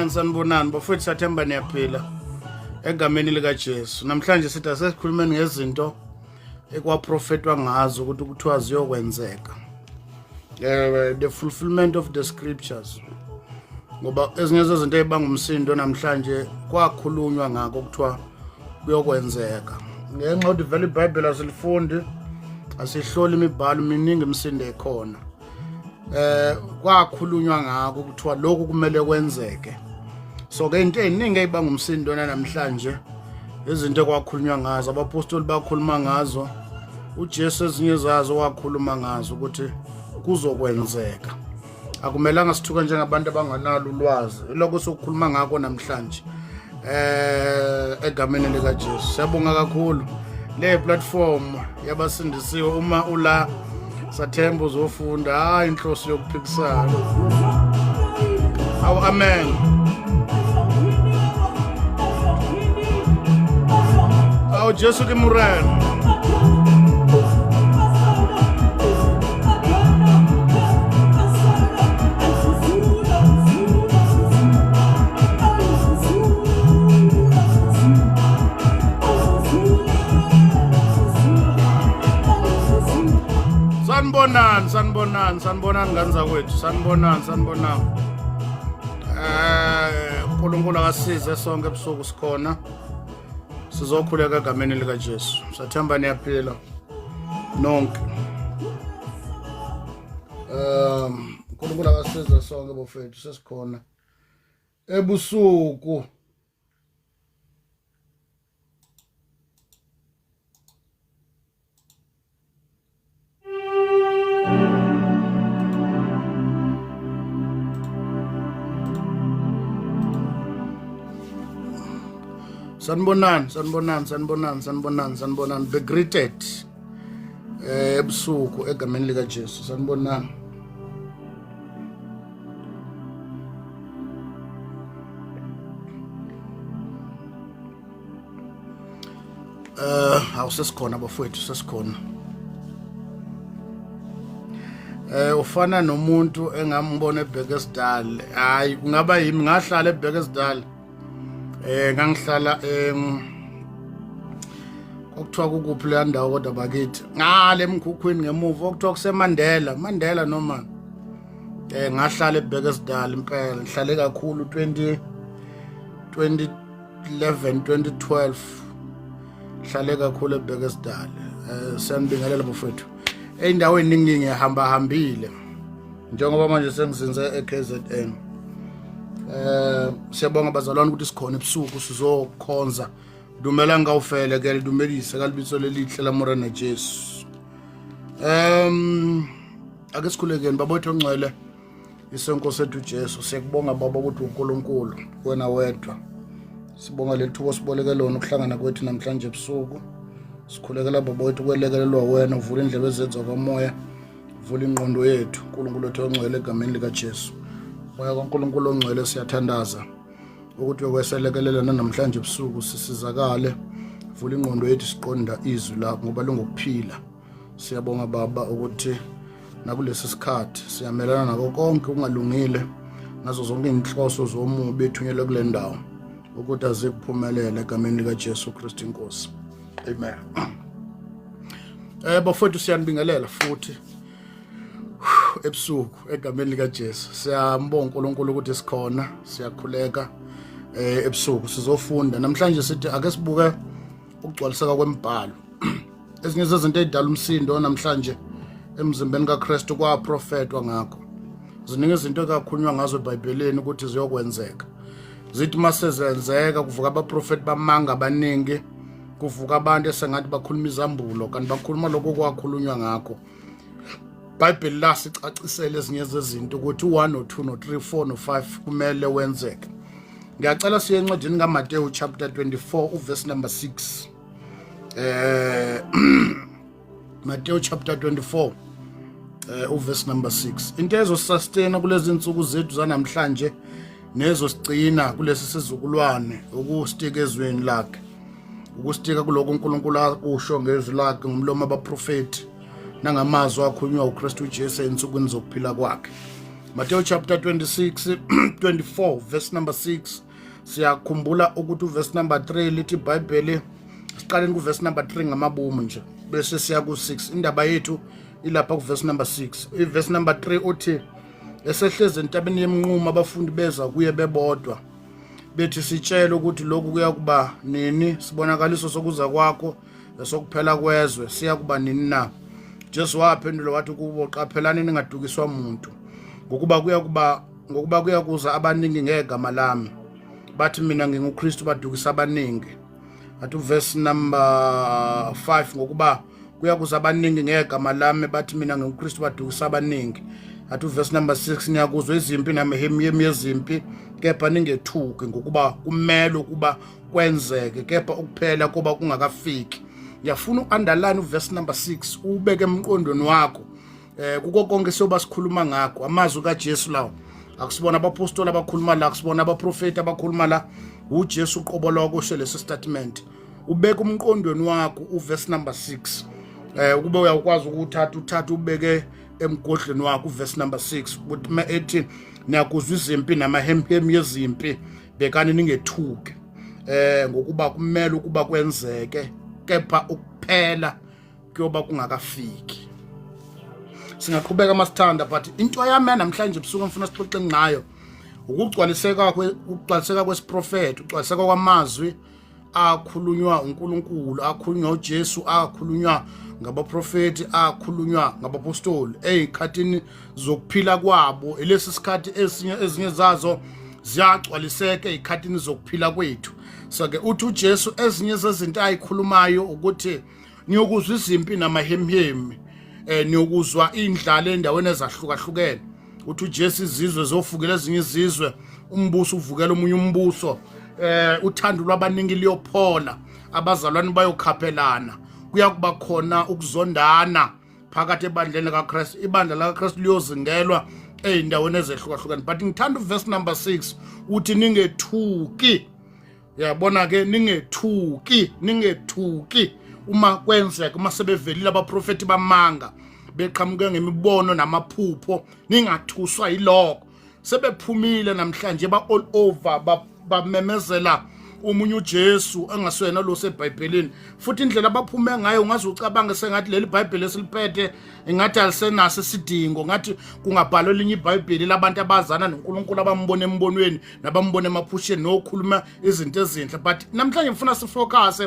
sanibonani bafowethu sathemba niyaphila egameni lika Jesu. Namhlanje sithi asesikhulumeni ngezinto ekwaprofetwa ngazo ukuthi kuthiwa ziyokwenzeka. The fulfillment of the scriptures. Ngoba ezinye zezinto ezibanga umsindo namhlanje kwakhulunywa ngako kuthiwa kuyokwenzeka. Ngenxa yokuthi vele iBhayibheli asilifundi, asihloli imibhalo miningi imisindo ekhona. Kwakhulunywa ngako kuthiwa lokhu kumele kwenzeke. So ke into eziningi ezibanga umsindo namhlanje izinto ekwakhulunywa ngazo, abapostoli bakhuluma ngazo, uJesu ezinye zazo wakhuluma ngazo ukuthi kuzokwenzeka. Akumelanga sithuka njengabantu abanganalo ulwazi lokho sokukhuluma ngako namhlanje egameni lika Jesu. Siyabonga kakhulu le platform yabasindisiwe. Uma ula sathemba uzofunda inhloso yokuphikisana. Awu amen. Awu Jesu ke murena. Sanibonani ngani zakwethu, sanibonani. uNkulunkulu akasize sonke ebusuku sikhona, sizokhuleka egameni lika Jesu. Sathemba niyaphila nonke. uNkulunkulu akasize sonke bafethu sesikhona ebusuku. Sanibonani. Be greeted ebusuku egameni lika Jesu. Sanibonani. Awusesikhona bafowethu, sesikhona. Ufana nomuntu engambona eBhekesdal. Hayi kungaba yimi ngahlala eBhekesdal. Ngangihlala okuthiwa kukuphi le ndawo kodwa bakithi ngale emkhukhwini ngemuva okuthiwa kuseMandela noma ngahlala eBhekesdal impela. Ngihlale kakhulu 2011 2012 ngihlale kakhulu eBhekesdal. Siyanibingelela bafethu eindaweni eningi ngihambile njengoba manje sengizinze eKZN. Siyabonga bazalwane ukuthi sikhona ebusuku sizokhonza. Dumela ngawufele ke lidumelise kalibiso lelihle laMorena Jesu. Ake sikhulekeni babotho ngcwele isenkosi ethu Jesu. Siyakubonga baba ukuthi uNkulunkulu wena wedwa. Sibonga lethubo siboleke lona ukuhlangana kwethu namhlanje ebusuku. Sikhulekela baba wethu kwelekelelwa wena, uvula indlebe zethu kamoya, uvula ingqondo yethu. uNkulunkulu wethu ongcwele egameni lika Jesu. Moya kaNkulunkulu ongcwele siyathandaza ukuthi uyokweselekelelana namhlanje ebusuku sisizakale, vula ingqondo yethu siqonda izwi lakho ngoba lingokuphila. Siyabonga baba ukuthi nakulesi sikhathi siyamelana nako konke ungalungile, nazo zonke inhloso zomubi ethunyelwe kule ndawo ukuthi azikuphumelela egameni lika Jesu Kristu inkosi. Amen. Bafowethu siyanibingelela futhi ebusuku egameni lika Jesu. Siyambonga uNkulunkulu ukuthi sikhona, siyakhuleka ebusuku sizofunda. Namhlanje sithi ake sibuke ukugcwaliseka kwemibhalo. Ezinye zezinto ezidala umsindo namhlanje emzimbeni kaKristu kwaprofetwa ngakho. Ziningi izinto ekakhulunywa ngazo eBhayibhelini ukuthi ziyokwenzeka. Zithi masezenzeka kuvuka abaprofeti bamanga abaningi, kuvuka abantu esengathi bakhuluma izambulo kanti bakhuluma lokho kwakhulunywa ngakho. iBhayibheli lasicacisela ezinye zezinto ukuthi 1 no 2 no 3 4 no 5 kumele wenzeke. Ngiyacela siye encwadini kaMateyu chapter 24 uverse number 6. Mateyu chapter 24 uverse number 6. Into ezosustain kulezi insuku zethu zanamhlanje nezosicina kulesi sizukulwane ukustika ezweni lakhe, ukustika kuloko uNkulunkulu akusho ngezwi lakhe ngomlomo abaprofeti nangamazwi akhulunywa uKristu Jesu ensukwini zokuphila kwakhe. Matthew chapter 26 24 verse number 6. Siyakhumbula ukuthi verse number 3 lithi iBhayibheli, siqaleni ku verse number 3 ngamabomu nje bese siya ku 6. Indaba yethu ilapha ku verse number 6. Verse number 3 uthi esehleze entabeni yemnqumo abafundi beza kuye bebodwa bethi sitshela ukuthi lokhu kuya kuba nini, sibonakaliso sokuza kwakho esokuphela kwezwe siya kuba nini na. Jesu waphendula wathi kubo, qaphelani ningadukiswa umuntu, ngokuba kuya kuza abaningi ngegama lami bathi mina nginguKristu badukisa abaningi. Athi verse number 5, ngokuba kuya kuza abaningi ngegama lami bathi mina nginguKristu badukisa abaningi. Athi verse number 6, niyakuzwa izimpi namahemiyemi yezimpi, kepha ningethuki, ngokuba kumele ukuba kwenzeke, kepha ukuphela kuba kungakafiki. Ngiyafuna u-underline verse number 6 ubeke emqondweni wakho kuko konke siyoba sikhuluma ngakho, amazwi kaJesu lawo. Akusibona abapostoli abakhuluma la, akusibona abaprofeti abakhuluma la, uJesu uqobo lwakho lesi statement. Ubeke umqondweni wakho uverse number 6 ukube uyakwazi ukuthatha ubeke emgodleni wakho uverse number 6 ukuthi ethi niyakuzwa izimpi namahemhemi yezimpi, bekani ningethuki ngokuba kumele ukuba kwenzeke, kepha ukuphela kuyoba kungakafiki. Singaqhubeka masithanda, but into yami namhlanje ebusuku ngifuna sixoxe ngayo ukugcwaliseka kwesiprofeti, ukugcwaliseka kwamazwi akhulunywa uNkulunkulu, akhulunywa uJesu, akhulunywa ngabaprofeti, akhulunywa ngabapostoli ezikhathini zokuphila kwabo. Elesi sikhathi ezinye zazo ziyagcwaliseka ezikhathini zokuphila kwethu. So ke uthi uJesu ezinye zezinto ayikhulumayo ukuthi niyokuzwa izimpi namahemhemi, niyokuzwa indlala endaweni ezahlukahlukene. Uthi uJesu izizwe zofukela ezinye izizwe, umbuso uvukela omunye umbuso, uthando lwabaningi liyophola, abazalwane bayokhaphelana, kuya kuba khona ukuzondana phakathi ebandleni kaKristu. Ibandla lakaKristu liyozingelwa ey'ndaweni ezehlukahlukene. But ngithanda verse number 6 uthi ningethuki. Yabona ke, ningethuki uma kwenzeka, uma sebevelile abaprofeti bamanga beqhamuke ngemibono namaphupho, ningathuswa yilokho. Sebephumile namhlanje ba all over bamemezela umunye uJesu engaswena lo seBhayibhelini. Futhi indlela abaphume ngayo ungaze ucabange sengathi leli iBhayibheli esiliphethe engathi alisenaso isidingo, ngathi kungabhalwa elinye iBhayibheli labantu abazana noNkulunkulu abambona embonweni nabambona emaphusheni nokhuluma izinto ezinhle. But namhlanje ngifuna sifocus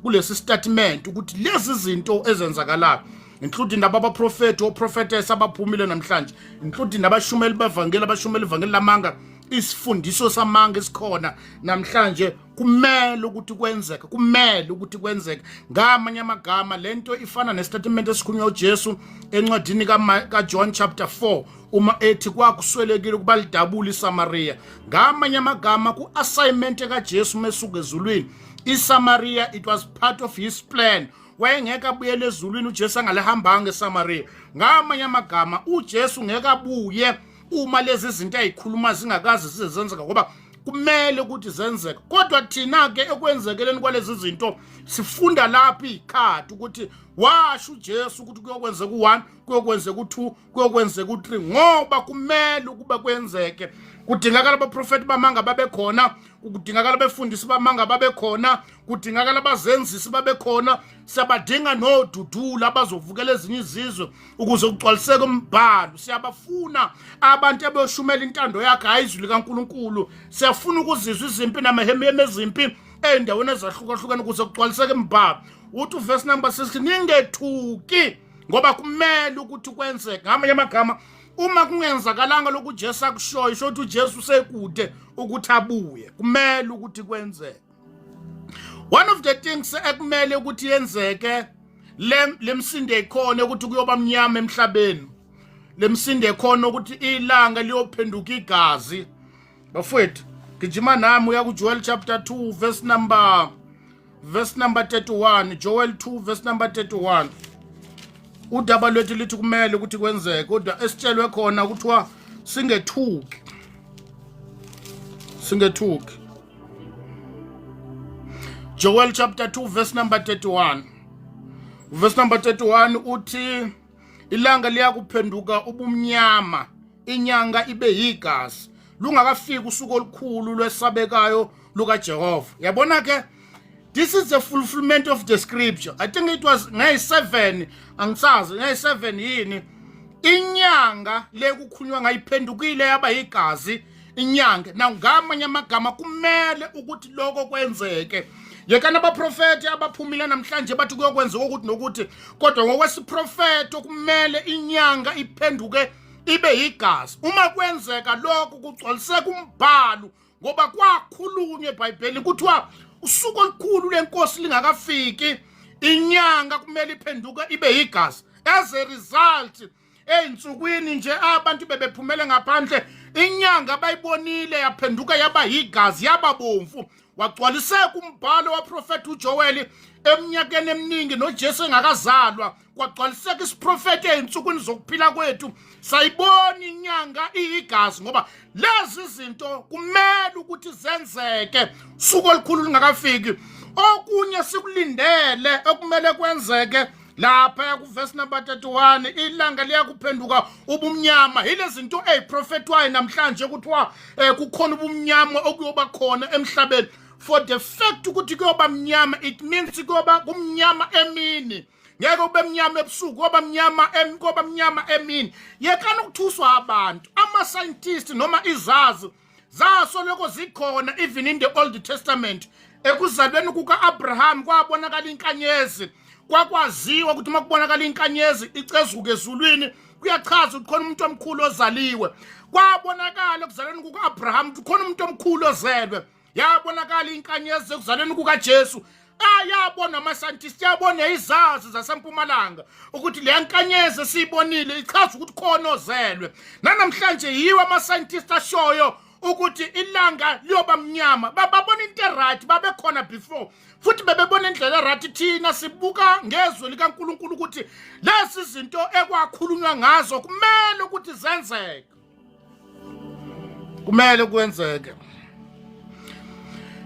kulesi statement ukuthi lezi zinto ezenzakalayo, including nabaprofeti oprofetess abaphumile namhlanje, including nabashumeli bevangeli, abashumeli ivangeli lamanga, isifundiso samanga esikhona namhlanje, kumele ukuthi kwenzeke, ngamanye amagama lento ifana nestatement esikhulunywa uJesu encwadini kaJohn chapter 4 uma ethi kwakuswelekile ukuba lidabule iSamaria. Ngamanye amagama ku-assignment kaJesu mesuka ezulwini, iSamaria it was part of his plan. Wayengeke abuyele ezulwini uJesu angalihambanga eSamaria. Ngamanye amagama uJesu ngeke abuye uma lezi zinto ayikhuluma zingakazi zizenzeka, ngoba kumele ukuthi zenzeke. Kodwa thina ke ekwenzekeleni kwalezi zinto sifunda lapha ikhadi ukuthi washo uJesu ukuthi kuyokwenzeka u1, kuyokwenzeka u2, kuyokwenzeka u3, ngoba kumele ukuba kwenzeke. Kudingakala abaprofeti bamanga babe khona, kudingakala abefundisi bamanga babe khona, kudingakala abazenzisi babe khona. Siyabadinga nodudula abazovukela ezinye izizwe ukuze kugcwaliseke umbhalo. Siyabafuna abantu abayoshumela intando yakhe, hayi izwi likaNkulunkulu. Siyafuna ukuzizwa izimpi namahemhemi ezimpi ey'ndaweni ezahlukahlukene ukuze kugcwaliseke umbhalo. Uthi verse number 6, ningethuki ngoba kumele ukuthi kwenzeke. Ngamanye amagama uma kungenzakalanga lokhu uJesu akushoyo, isho ukuthi uJesu usekude ukuthi abuye, kumele ukuthi kwenzeke. One of the things ekumele ukuthi yenzeke, lemsinde ikhona ukuthi kuyoba mnyama emhlabeni, lemsinde ikhona ukuthi ilanga liyophenduka igazi. Bafowethu, gijima nami uya kuJoel chapter 2 verse number 31. Joel 2 verse number 31. Udaba lwethu lithi kumele ukuthi kwenzeke, kodwa esitshelwe khona ukuthiwa singethuki. Joel chapter 2 verse number 31. Verse number 31 uthi ilanga liyakuphenduka ubumnyama inyanga ibe yigazi lungakafiki usuku olukhulu lwesabekayo lukaJehova. Yabona ke, this is the fulfillment of the scripture. I think it was ngayi-7, angisazi ngayi-7 yini, inyanga le kukhulunywa ngayiphendukile yaba yigazi inyanga. Na ngamanye amagama kumele ukuthi lokho kwenzeke. Yekana abaprofeti abaphumile namhlanje bathi kuyokwenzeka ukuthi nokuthi, kodwa ngokwesiprofeto kumele inyanga iphenduke ibe yigazi. Uma kwenzeka lokho kugcwaliseka umbhalo, ngoba kwakhulunywa eBhayibhelini kuthiwa usuku olukhulu lenkosi lingakafiki inyanga kumele iphenduke ibe yigazi. As a result, ey'nsukwini nje abantu bebephumele ngaphandle, inyanga bayibonile yaphenduka yaba yigazi, yaba bomvu. Wagcwaliseka umbhalo waprofeti uJoel eminyakeni eminingi noJesu engakazalwa. Kwagcwaliseka isiprofeti ey'nsukwini zokuphila kwethu, sayibona inyanga iyigazi, ngoba lezi zinto kumele ukuthi zenzeke usuku olukhulu lingakafiki. Okunye sikulindele okumele kwenzeke lapha kuverse number 31, ilanga liyakuphenduka ubumnyama. Yile zinto ey'profetwayo namhlanje kuthiwa kukhona ubumnyama okuyoba khona emhlabeni. For the fact ukuthi kuyoba mnyama, it means kuyoba kumnyama emini. Ngeke ube mnyama ebusuku, kuyoba mnyama emini. Yekani ukuthuswa abantu. Ama-scientists noma izazi zasoloko zikhona even in the Old Testament. Ekuzalweni kuka-Abraham kwabonakala inkanyezi. Kwakwaziwa ukuthi makubonakala inkanyezi icezuke ezulwini kuyachaza ukuthi khona umuntu omkhulu ozaliwe. Kwabonakala ekuzalweni kuka-Abraham ukuthi khona umuntu omkhulu ozelwe. Yabonakala inkanyezi ekuzalweni kukaJesu. Yabona ama-scientists, yabona izazi zasempumalanga ukuthi le nkanyezi esiyibonile ichaza ukuthi khona ozelwe. Nanamhlanje yiwo ama-scientists ashoyo ukuthi ilanga liyoba mnyama. Babona into right, babekhona before. Futhi bebebona indlela right thina sibuka ngezwe likaNkulunkulu ukuthi lezi zinto ekwakhulunywa ngazo kumele ukuthi zenzeke. Kumele kwenzeke.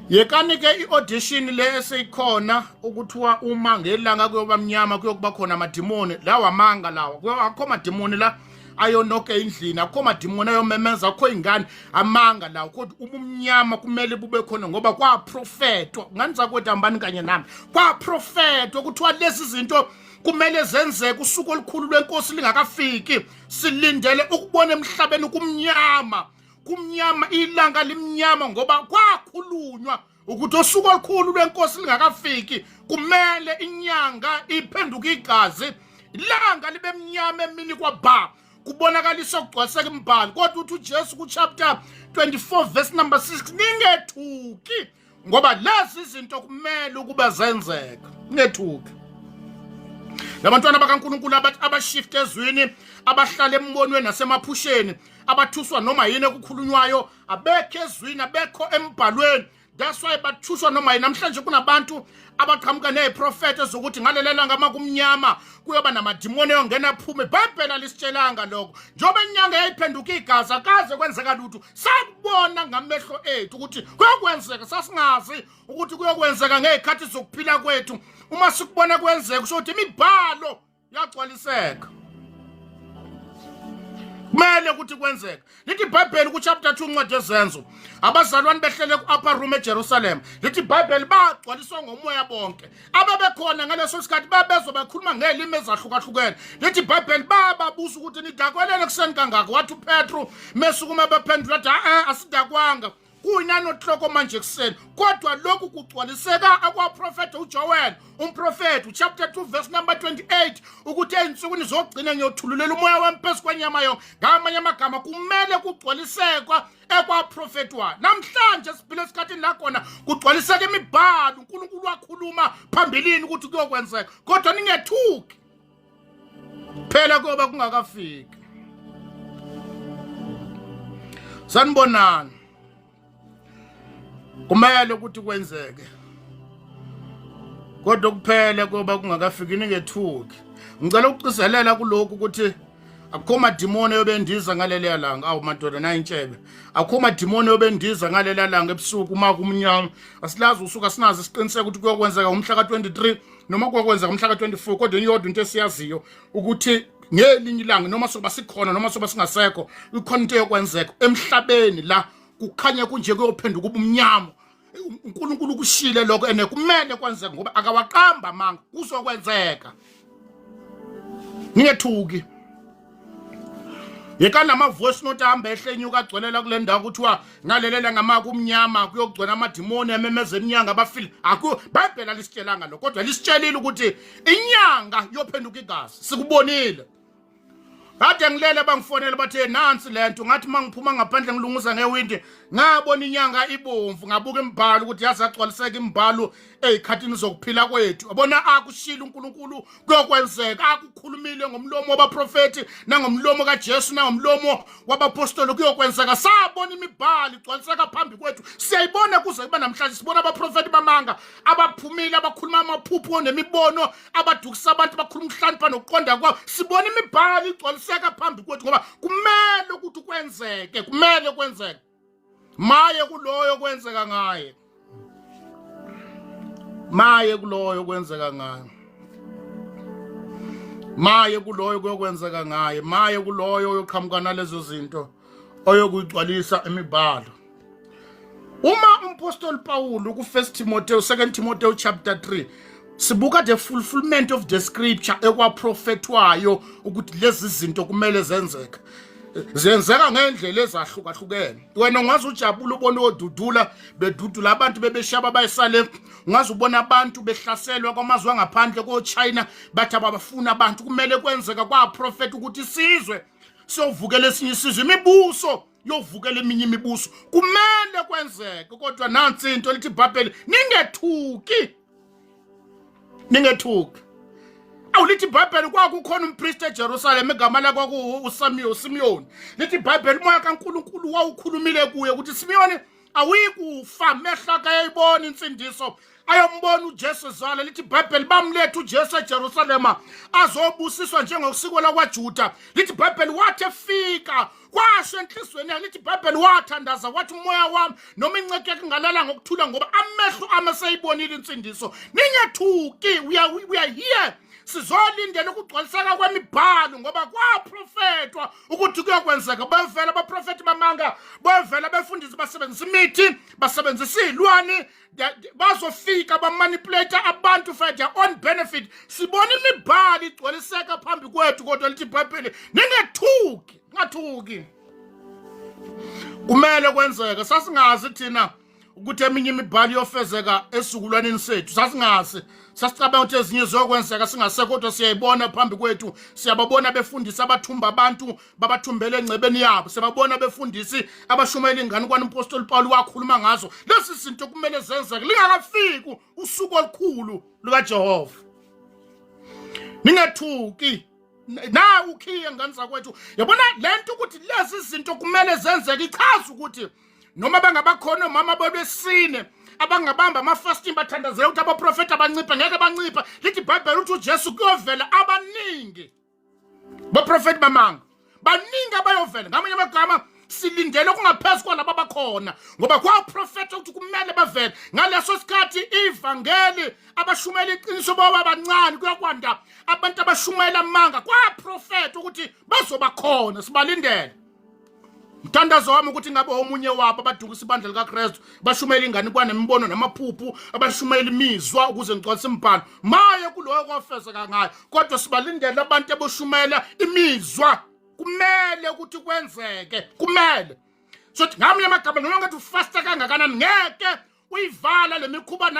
Yekani ke i-audition le eseyikhona ukuthiwa uma ngelanga kuyoba mnyama kuyokuba khona amadimoni. Lawa amanga lawa. Akho amadimoni la ayonoke endlini, akho amadimoni ayomemeza, akho ingane amanga lawo. Kodwa ubumnyama kumele bube khona ngoba kwaprofetwa. Nganisa kwethi ambani kanye nami. Kwaprofetwa kuthiwa lezi zinto kumele zenzeke usuku olukhulu lwenkosi lingakafiki. Silindele ukubona emhlabeni kumnyama. Kumnyama, ilanga limnyama ngoba kwakhulunywa ukuthi usuku olukhulu lwenkosi lingakafiki kumele inyanga iphenduke igazi, ilanga libe mnyama emini kwaba. Kubonakalisa ukugcwaliseka imbhalo. Kodwa uthi uJesu kuchapter 24 verse number 6, ningethuki ngoba lezi zinto kumele ukuba zenzeka. Ningethuki. Labantwana bakaNkulunkulu abashift ezwini, abahlala embonweni nasemaphusheni, abathuswa noma yini ekukhulunywayo, abekho ezwini, abekho embhalweni. That's why bathuswa noma yini. Namhlanje kunabantu abaqhamuka neziprofeti zokuthi ngalelela ngama kumnyama kuyoba namadimoni yongena phume. iBhayibheli lisitshelanga lokho. Njobe inyanga yayiphenduka igazi akaze kwenzeka lutho. Sakubona ngamehlo ethu ukuthi kuyokwenzeka, sasingazi ukuthi kuyokwenzeka ngezikhathi zokuphila kwethu. Uma sikubona kwenzeka kusho ukuthi imibhalo yagcwaliseka. Kumele ukuthi kwenzeke. Lithi iBhayibheli kuchapter 2 incwadi yezenzo, abazalwane behlele ku-upper room eJerusalem. Lithi iBhayibheli bagcwaliswa ngomoya bonke. Ababekhona ngaleso sikhathi babezwa bakhuluma ngelimi ezahlukahlukene. Lithi iBhayibheli babuza ukuthi nidakwelele kuseni kangaka. Wathi uPetru mesukuma baphendula athi asidakwanga. Kuyinani ohloko manje kuseni. Kodwa lokhu kugcwaliseka akwaprofeti uJoel, umprofeti, chapter 2 verse number 28, ukuthi ey'nsukwini zogcina ngiyothululela umoya wempesi kwenyama yonke. Ngamanye amagama kumele kugcwalisekwa ekwaprofetwayo. Namhlanje siphila esikhathini la khona kugcwaliseka imibhalo uNkulunkulu wakhuluma phambilini ukuthi kuyokwenzeka. Kodwa ningethuki phela kuba kungakafiki. Sanibonani. Kumele ukuthi kwenzeke. Kodwa kuphele kuba kungakafiki ningethuki. Ngicela ukucizelela kulokhu ukuthi akukho madimoni yobendiza ngaleli langa. Awu madoda nayintshebe. Akukho madimoni yobendiza ngaleli langa ebusuku uma kumnyama. Asilazi usuka sinazi isiqiniseko ukuthi kuyokwenzeka umhla ka-23 noma kuyokwenzeka umhla ka-24. Kodwa iyodwa into esiyaziyo ukuthi ngelinye ilanga noma soba sikhona noma soba singasekho ikhona into yokwenzeka emhlabeni la kukhanya kunje kuyophenduka ubumnyama. uNkulunkulu kushile lokho ene kumele kwenzeke ngoba akawaqamba manga kuzokwenzeka. Ningethuki yeka nama voice note ahamba ehlenyuka agcwelela kule ndawo kuthiwa ngalelela ngamaka umnyama kuyogcwena amadimoni ememeza inyanga abafili biBhayibheli lisitshelanga lo kodwa lisitshelile ukuthi inyanga yophenduka igazi sikubonile. Kade ngilele bangifonela bathe nansi lento ngathi mangiphuma ngaphandle ngilunguza ngewindi ngabona inyanga ibomvu ngabuka imbhalo ukuthi yazi agcwaliseka imbhalo ezikhathini zokuphila kwethu. Abona akushila uNkulunkulu kuyokwenzeka akukhulumile ngomlomo wabaprofeti nangomlomo kaJesu nangomlomo wabapostoli kuyokwenzeka. Sabona imibhalo igcwaliseka phambi kwethu siyayibona kuze kuba namhlanje sibona abaprofeti bamanga abaphumile abakhuluma amaphupho nemibono abadukisa abantu bakhuluma umhlanipha nokuqonda kwabo. Sibona imibhalo igcwaliseka phambi kwethu ngoba kumele ukuthi kwenzeke kumele kwenzeke. Maye kuloyo kwenzeka ngaye. Maye kuloyo kwenzeka ngaye. Maye kuloyo kuyokwenzeka ngaye. Maye kuloyo yoqhamuka nalezo zinto oyokugcwalisa emibhalo. Uma umpostoli Paul ku 1 Timothy 2 Timothy chapter 3 sibuka the fulfillment of the scripture ekwaprofetwayo ukuthi lezi zinto kumele zenzeke. Zenzeka ngendlela ezahlukahlukene. Wena ungaze ujabule ubone odudula bedudula abantu bebeshaba bayisale. Ungaze ubona abantu behlaselwa kwamazwe angaphandle ko China bathi abafuna abantu kumele kwenzeka kwaprofeti ukuthi isizwe siyovukela esinye isizwe imibuso yovukela eminye imibuso kumele kwenzeke. Kodwa nansi into lithi iBhayibheli ningethuki. Awulithi iBhayibheli kwakukhona umpriest eJerusalem egama lakhe uSimiyoni. Lithi iBhayibheli moya kaNkulunkulu wawukhulumile kuye ukuthi Simiyoni awuyikufa mehlaka yayibona insindiso ayombona uJesu zala. Lithi iBhayibheli bamletha uJesu eJerusalem azobusiswa njengosiko lakwaJuda. Lithi iBhayibheli wathi efika kwasho enhlizweni yakhe. Lithi iBhayibheli wathandaza wathi umoya wami noma inceke yakhe ngalala ngokuthula ngoba amehlo ameseyibonile insindiso. Ningethuki we are here. Sizolindela ukugcwaliseka kwemibhalo ngoba kwaprofetwa ukuthi kuyokwenzeka. Bavela abaprofeti bamanga bavela befundisi basebenzisa imithi basebenzisa izilwane bazofika bamanipulate abantu for their own benefit. Sibona imibhalo igcwaliseka phambi kwethu kodwa lithi iBhayibheli ningethuki. Kumele kwenzeka. Sasingazi thina ukuthi eminye imibhalo yofezeka esukulwaneni sethu. Sasingazi sasicabanga ukuthi ezinye zokwenzeka singasekho kodwa siyayibona phambi kwethu. Siyababona befundisi abathumba abantu babathumbele engcebeni yabo. Siyababona befundisi abashumayela ingane kwaNapostoli Paul wakhuluma ngazo. Lesi zinto kumele zenzeke lingakafiki usuku olukhulu lukaJehova. Ningethuki. Na ukhiye ngane zakwethu. Yabona lento ukuthi lezi zinto kumele zenzeke ichaza ukuthi noma bangabakhona mama bebesine abangabamba ama-fasting bathandazela ukuthi abaprofeti abancipha ngeke bancipha. Lithi iBhayibheli ukuthi uJesu kuyovela abaningi baprofeti bamanga baningi abayovela. Ngamanye amagama silindele kungaphezulu kwalabo abakhona ngoba kwaprofetha ukuthi kumele bavele. Ngaleso sikhathi ivangeli abashumayela iqiniso baba abancane kuyakwanda abantu abashumayela amanga kwaprofetha ukuthi bazoba khona. Sibalindele. Mthandazo wami ukuthi ngabe omunye wabo abadukisa ibandla likaKristu bashumayela ingane kwanembono namaphuphu abashumayela imizwa ukuze ngicwalise imibhalo. Maye kuloyo kwafezeka ngayo kodwa sibalindele abantu abashumayela imizwa kumele ukuthi kwenzeke kumele. So ngamanye amagama noma ngathi ufasta kangakanani ngeke uyivala lemikhuba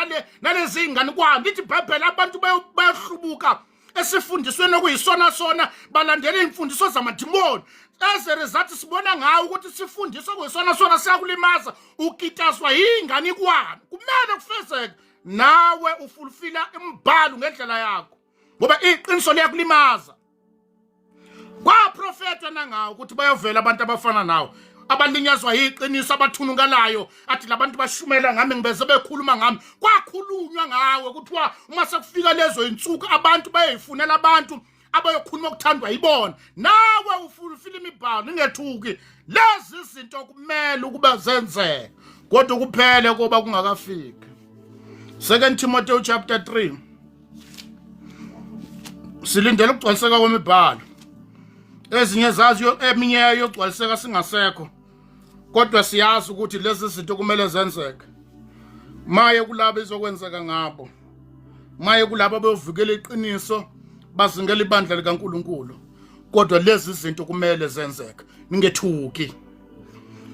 nalezi ingane kwani. Lithi iBhayibheli abantu bayahlubuka esifundisweni okuyisona balandela imfundiso zamadimoni. As a result sibona ngayo ukuthi sifundiswa kuyisona siyakulimaza ukitaswa ingane kwani. Kumele kufezeke nawe ufulfila imbhalo ngendlela yakho ngoba iqiniso liyakulimaza. Kwaprofetwa nangawo ukuthi bayovela abantu abafana nawe abalinyazwa yiqiniso abathunukalayo athi labantu bashumela ngami ngibeze bekhuluma ngami. Kwakhulunywa ngawe kuthiwa uma sekufika lezo insuku abantu bayifunela abantu abayokhuluma ukuthandwa yibona. Nawe ufulfila imibhalo ningethuki. Lezi zinto kumele ukuba zenzeke kodwa kuphele kuba kungakafiki. 2 Timothy chapter 3 silindele ukugcwaliseka kwemibhalo. ezinye zaziyo eminye yogcwaliseka singasekho, kodwa siyazi ukuthi lezi zinto kumele zenzeke. Maye kulabo izokwenzeka ngabo, maye kulabo abayovikela iqiniso bazingela ibandla likaNkulunkulu, kodwa lezi zinto kumele zenzeke. Ningethuki,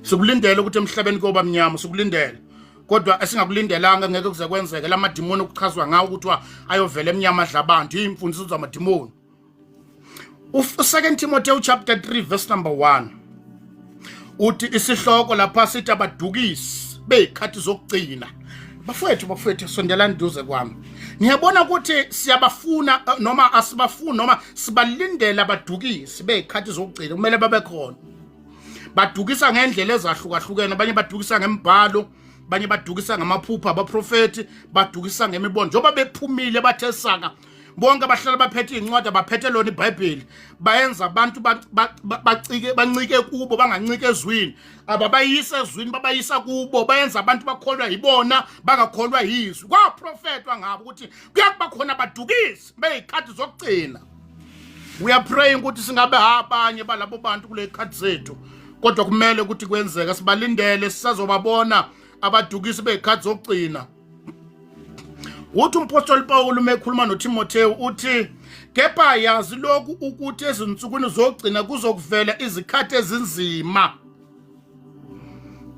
sikulindele ukuthi emhlabeni kuyoba mnyama, sikulindele, kodwa esingakulindelanga ngeke kuze kwenzeke. Lamadimoni okuchazwa ngawo ukuthi ayovela emnyama adla abantu imfundiso zamadimoni. 2 Timothy chapter 3 verse number 1 uthi isihloko lapha sithi abadukisi beyikhathi zokugcina. Bafowethu sondelani duze kwami. Ngiyabona ukuthi siyabafuna noma asibafuni noma sibalindele abadukisi beyikhathi zokugcina, kumele babe khona. Badukisa ngendlela ezahlukahlukene, abanye badukisa ngembhalo, abanye badukisa ngamaphupho abaprofeti, badukisa ngemibono. Njoba bephumile bathe saka bonke abahlala baphethe incwadi, baphethe lona iBhayibheli, bayenza abantu bancike kubo, bangancike ezwini. Ababayisa ezwini, babayisa kubo, bayenza abantu bakholwa yibona bangakholwa yizwi. Kwaprofetwa ngabo ukuthi kuyakuba khona abadukisi beyikhathi zokugcina. We are praying ukuthi singabe abanye balabo bantu kule khathi zethu, kodwa kumele ukuthi kwenzeke. Sibalindele, sisazobabona abadukisi beyikhathi zokugcina. Uthi umpostoli Paul mekhuluma noTimotheo uthi, kepha yazi lokhu ukuthi ezinsukwini zokugcina kuzokuvela izikhathi ezinzima.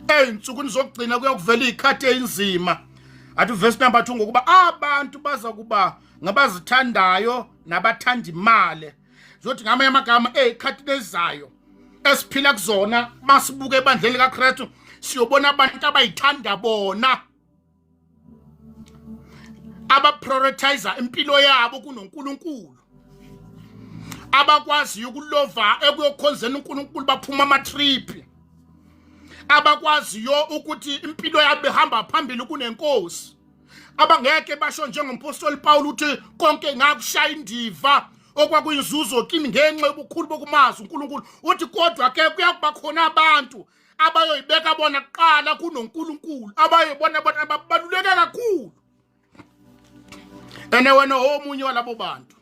Ey'nsukwini zokugcina kuyokuvela izikhathi ezinzima. Athi verse number 2 ngokuba abantu baza kuba ngabazithandayo nabathanda imali. Zothi ngamanye amagama ey'khathi lezayo esiphila kuzona, masibuke ebandleni likaKristu siyobona abantu abayithanda bona, abaprioritizer impilo yabo kunoNkulunkulu, abakwaziyo ukulova ekuyokhonzeni uNkulunkulu, baphuma amatrip, abakwaziyo ukuthi impilo yabo ihamba phambili kunenkosi, abangeke basho njengompostoli Paul uthi konke ngakushaya indiva okwakuyinzuzo kimi ngenxa yobukhulu bokumazi uNkulunkulu. Uthi kodwa ke kuyakuba khona abantu abayoyibeka bona kuqala kunoNkulunkulu, abayibona bona ababaluleke kakhulu. Ene wena omunye walabo bantu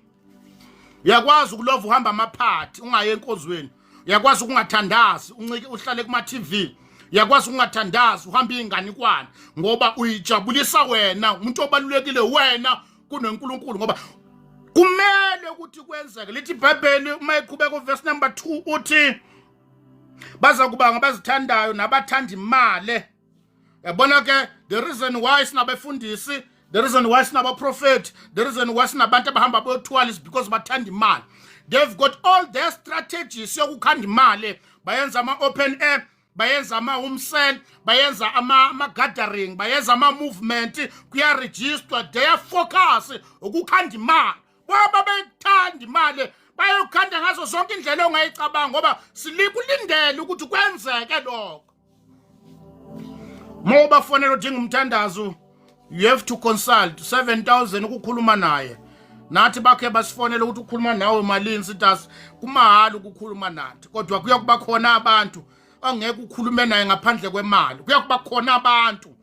uyakwazi ukulova uhamba amaphathi ungaye enkozweni, uyakwazi ukungathandazi uncike uhlale kuma TV, uyakwazi ukungathandazi uhamba inganikwana ngoba uyijabulisa wena, umuntu obalulekile wena kunoNkulunkulu, ngoba kumele ukuthi kwenzeke. Lithi iBhayibheli uma iqhubeka uverse number 2 uthi baza kuba ngabazithandayo nabathanda imali. Yabona ke the reason why sinabefundisi, the reason why sinabaprofeti, the reason why sinabantu abahamba bothwala is because bathanda imali. They've got all their strategies yokukhanda imali. Bayenza ama-open air, bayenza ama-home sale, bayenza ama-gathering, bayenza ama-movement, kuyaregister. Their focus ukukhanda imali. Ngoba bethanda imali, bayokhanda ngazo zonke indlela ongayicabanga ngoba silikulindele ukuthi kwenzeke lokho. Moba fonela udinga umthandazo, you have to consult 7,000 ukukhuluma naye. Nathi bakhe basifonela ukuthi ukhuluma nawe malini, sithi kumahhala ukukhuluma nathi, kodwa kuyakuba khona abantu angeke ukhulume naye ngaphandle kwemali. Kuyakuba khona abantu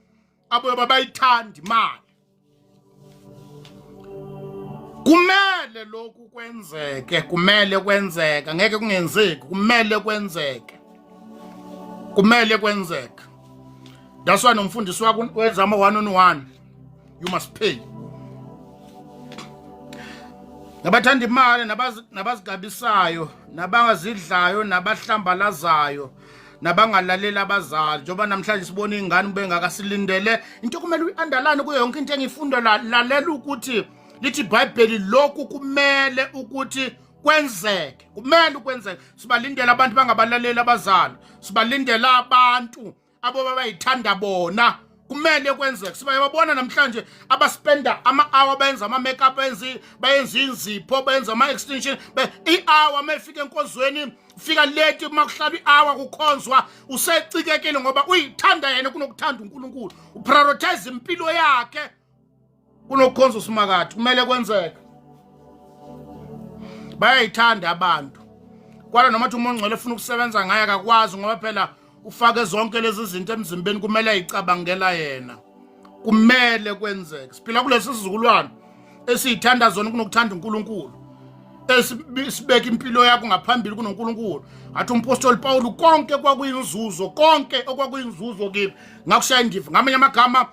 abayithanda imali. Kumele lokhu kwenzeke, kumele kwenzeke, ngeke kungenzeki, kumele kwenzeke, kumele kwenzeke. That's why nomfundisi wakho wenza ama-1-on-1, you must pay. Nabathanda imali, nabazigabisayo, nabangazidlayo, nabahlambalazayo, nabangalaleli abazali. Njengoba namhlanje sibona ingane bengakasilindele into kumele uyi-underline kuyo yonke into engifunda lalela ukuthi lithi iBhayibheli lokhu kumele ukuthi kwenzeke, kumele kwenzeke. Sibalindele abantu bangabalaleli abazali, sibalindele abantu abayithanda bona, kumele kwenzeke. Sibayabona namhlanje abaspenda ama-hour benza ama-makeup, bayenza inzipho, benza ama-extension, i-hour mayifika enkozweni fika late makuhlaba i-hour kukhonzwa, usecikekile ngoba uyithanda yena kunokuthanda uNkulunkulu, uprioritize impilo yakhe kunokukhonza usimakade. Kumele kwenzeke, bayayithanda abantu. Kwala noma umuntu ongcwele ufuna ukusebenza ngaye akakwazi ngoba phela ufake zonke lezi zinto emzimbeni, kumele ayicabangela yena. Kumele kwenzeke. Siphila kulesi sizukulwane esiyithanda zona kunokuthanda uNkulunkulu. esibeka impilo yakho ngaphambili kunoNkulunkulu. Athi umpostoli Paul konke kwakuyinzuzo, konke okwakuyinzuzo kimi ngakushaya indiva. Ngamanye amagama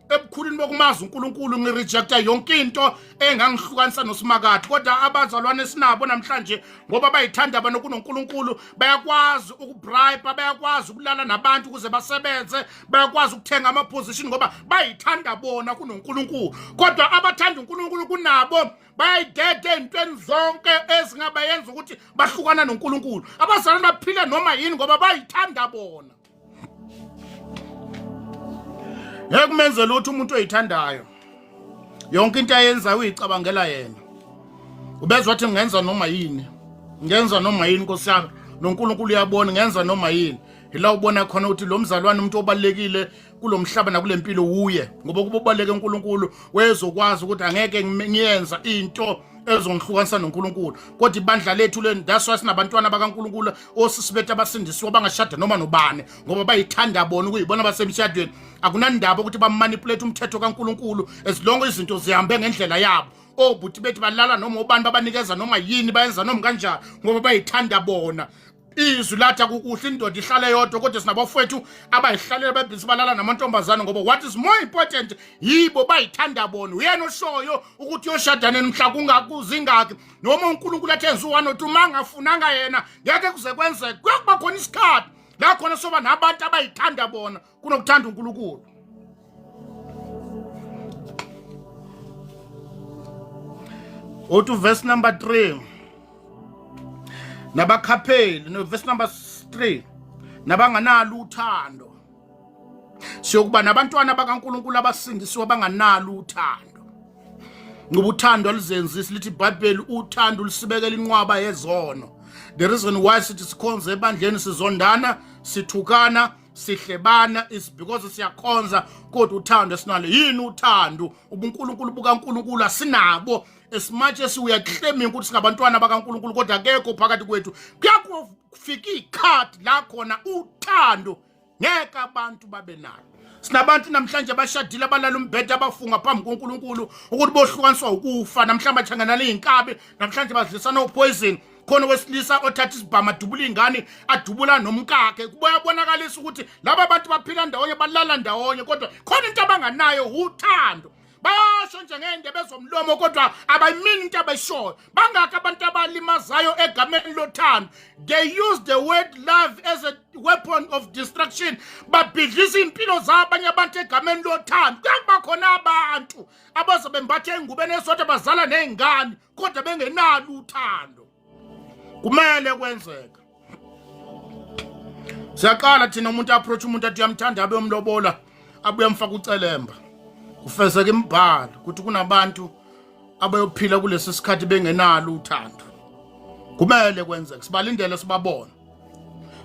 ebukhulini bokumazi uNkulunkulu ngirejecta yonke into engangihlukanisa noSimakade. Kodwa abazalwane sinabo namhlanje ngoba bayithanda abantu kunoNkulunkulu, bayakwazi ukubribe, bayakwazi ukulala nabantu ukuze basebenze, bayakwazi ukuthenga ama position ngoba bayithanda bona kunoNkulunkulu. Kodwa abathanda uNkulunkulu kunabo bayayidede ezintweni zonke ezingabayenza ukuthi bahlukana noNkulunkulu. Abazalwane baphile noma yini ngoba bayithanda bona. Yakumenzela ukuthi umuntu oyithandayo yonke into ayenza uyicabangela yena. Ubezwa wathi ngenza noma yini, ngenza noma yini Nkosi yami, noNkulunkulu uyabona ngenza noma yini. Ila ubona khona ukuthi lo mzalwane umuntu obalekile kulomhlaba nakulempilo uye, ngoba kubaleke uNkulunkulu wezokwazi ukuthi angeke ngiyenza into ezongihlukanisa noNkulunkulu. Kodwa ibandla lethu lendaswa sinabantwana bakaNkulunkulu osisibethe abasindisiwe bangashada noma nobane ngoba bayithanda bona ukuyibona basemshadweni. Akunandaba ukuthi bamanipulate umthetho kaNkulunkulu as long as izinto zihambe ngendlela yabo. Obuthi bethi balala noma ubani babanikeza noma yini bayenza noma kanjani ngoba bayithanda bona. Izwi lathi akukuhle indoda ihlale yodwa kodwa sinabafowethu abayihlalela bebhizi balala namantombazana ngoba what is more important yibo bayithanda bona. Uyena oshoyo ukuthi yoshadane mhla kungakuzingaki noma uNkulunkulu athenza u1 or 2 mangafunanga yena ngeke kuze kwenzeke. Kuyokuba khona isikhathi la khona soba nabantu abayithanda bona kunokuthanda uNkulunkulu. Otu verse number 3 nabakhapheli no verse number 3 nabanganalo uthando. Siyokuba nabantwana bakaNkulunkulu abasindisiwe banganalo uthando. Ngoba uthando alizenzisi lithi iBhayibheli uthando lisibekela inqwaba yezono. The reason why sithi sikhonza ebandleni sizondana, sithukana, sihlebana is because siyakhonza kodwa uthando esinalo. Yini uthando? UbuNkulunkulu bukaNkulunkulu asinabo. As much as we are claiming ukuthi singabantwana bakaNkulunkulu kodwa akekho phakathi kwethu. Kuyakufika ikhathi la khona uthando ngeke abantu babe nalo. Sinabantu namhlanje abashadile abalala umbhede abafunga phambi koNkulunkulu ukuthi bohlukaniswa ukufa. Namhlanje bachangana izinkabe, namhlanje badlisana upoison. Khona wesilisa othatha isibhama adubula ingane adubula nomkakhe. Kubonakalisa ukuthi laba bantu baphila ndawonye balala ndawonye kodwa khona into abanganayo uthando. Bayasho nje ngendebe zomlomo kodwa abayimini into abayishoyo. Bangaka abantu abalimazayo egameni lothando. They use the word love as a weapon of destruction. Babhidlisa impilo zabanye abantu egameni lothando. Kuyakuba khona abantu abazobe mbathe ingubeni esodwa bazala nezingane kodwa bengenalo uthando. Kumele kwenzeka. Siyaqala thina umuntu approach umuntu athi uyamthanda abe umlobola abuye mfaka ucelemba. Kufezeka imibhalo ukuthi kunabantu abayophila kulesi sikhathi bengenalo uthando. Kumele kwenzeke sibalindele sibabone.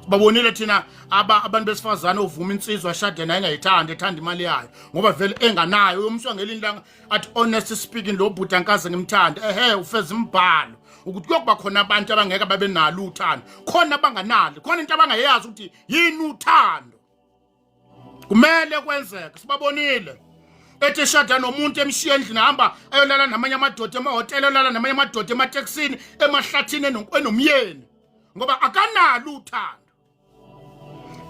Sibabonile thina abantu besifazana ovuma insizwa ashade naye engayithandi ethanda imali yayo ngoba vele enganayo. Uyomswa ngelinye ilanga athi honest speaking lo bhuti ankaze ngimthande. Ufeza imibhalo ukuthi kuyokuba khona abantu abangeke babe nalo uthando. Khona abanganalo, khona into abangayazi ukuthi yini uthando. Kumele kwenzeke sibabonile. Ethi shada nomuntu emshiya endlini hamba ayolala namanye amadoda emahotela, ayolala namanye amadoda emateksini, emahlathini enomyeni ngoba akanalo uthando.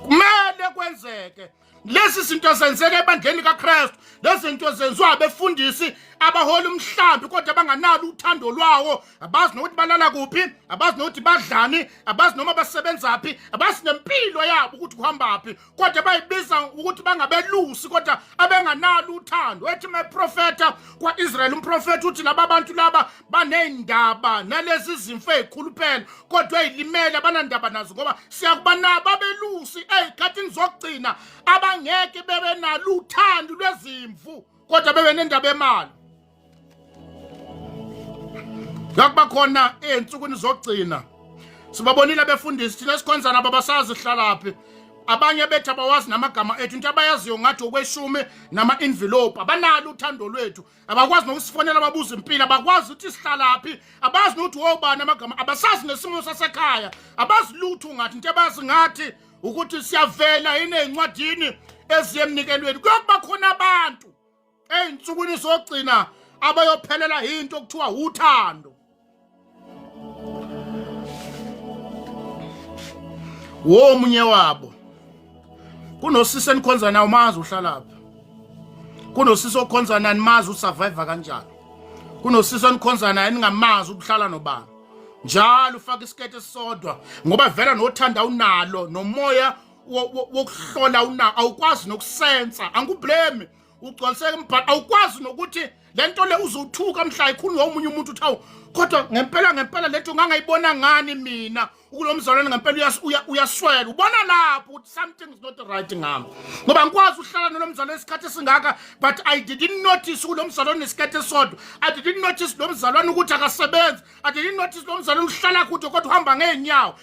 Kumele kwenzeke lezi zinto zenzeke ebandleni kaKristu. Lezi zinto zenziwa abefundisi abaholi umhlambi kodwa banganalo uthando lwawo. Abazi nokuthi balala kuphi, abazi nokuthi badlani, abazi noma basebenza phi, abazi nempilo yabo ukuthi kuhamba phi kodwa bayibiza ukuthi bangabelusi kodwa abenganalo uthando. Ethi my profeta kwaIsrael umprofeti uthi laba bantu laba banendaba nalezi izimfu ezikhuluphela kodwa ezilimela banandaba nazo ngoba siyakuba nabo abelusi ezikhathini zokugcina abangeke bebe nalo uthando lwezimvu kodwa bebe nendaba emali. Yakuba khona ensukwini zokugcina sibabonile befundisi thina sikhonza nabo basazi hlalaphi. Abanye bethu abawazi namagama ethu into abayaziyo ngathi okweshumi nama envelope. Abanalo uthando lwethu, abakwazi nokusifonela babuza impilo, abakwazi ukuthi sihlalaphi, abazi nokuthi wobani amagama, abasazi nesimo sasekhaya, abazi lutho ngathi into abazi ngathi ukuthi siyavela yini ezincwadini eziyemnikelweni. Kuyokuba khona abantu ey'nsukwini zokugcina abayophelela into okuthiwa uthando. womunye wabo. Kunosisi enikhonza nawo mazi uhlalapha. Kunosisi okhonza nani mazi usurvive kanjani. Kunosisi enikhonza naye ningamazi ukuhlala nobani. Njalo ufaka isikete esisodwa ngoba vela nothanda unalo nomoya wokuhlola una awukwazi nokusensa angikublame ugcwaliseke mbhalo awukwazi nokuthi lento le uzothuka mhla ikhulu omunye umuntu uthawu kodwa ngempela lento ngangayibona ngani mina ukulomzalwane ngempela uyaswela ubona lapho ukuthi something is not right ngami ngoba ngikwazi uhlala nolomzalwane isikhathi esingaka but I didn't notice kulomzalwane isikhathi esodwa I didn't notice lomzalwane ukuthi akasebenzi I didn't notice lomzalwane uhlala kude kodwa uhamba ngeenyawo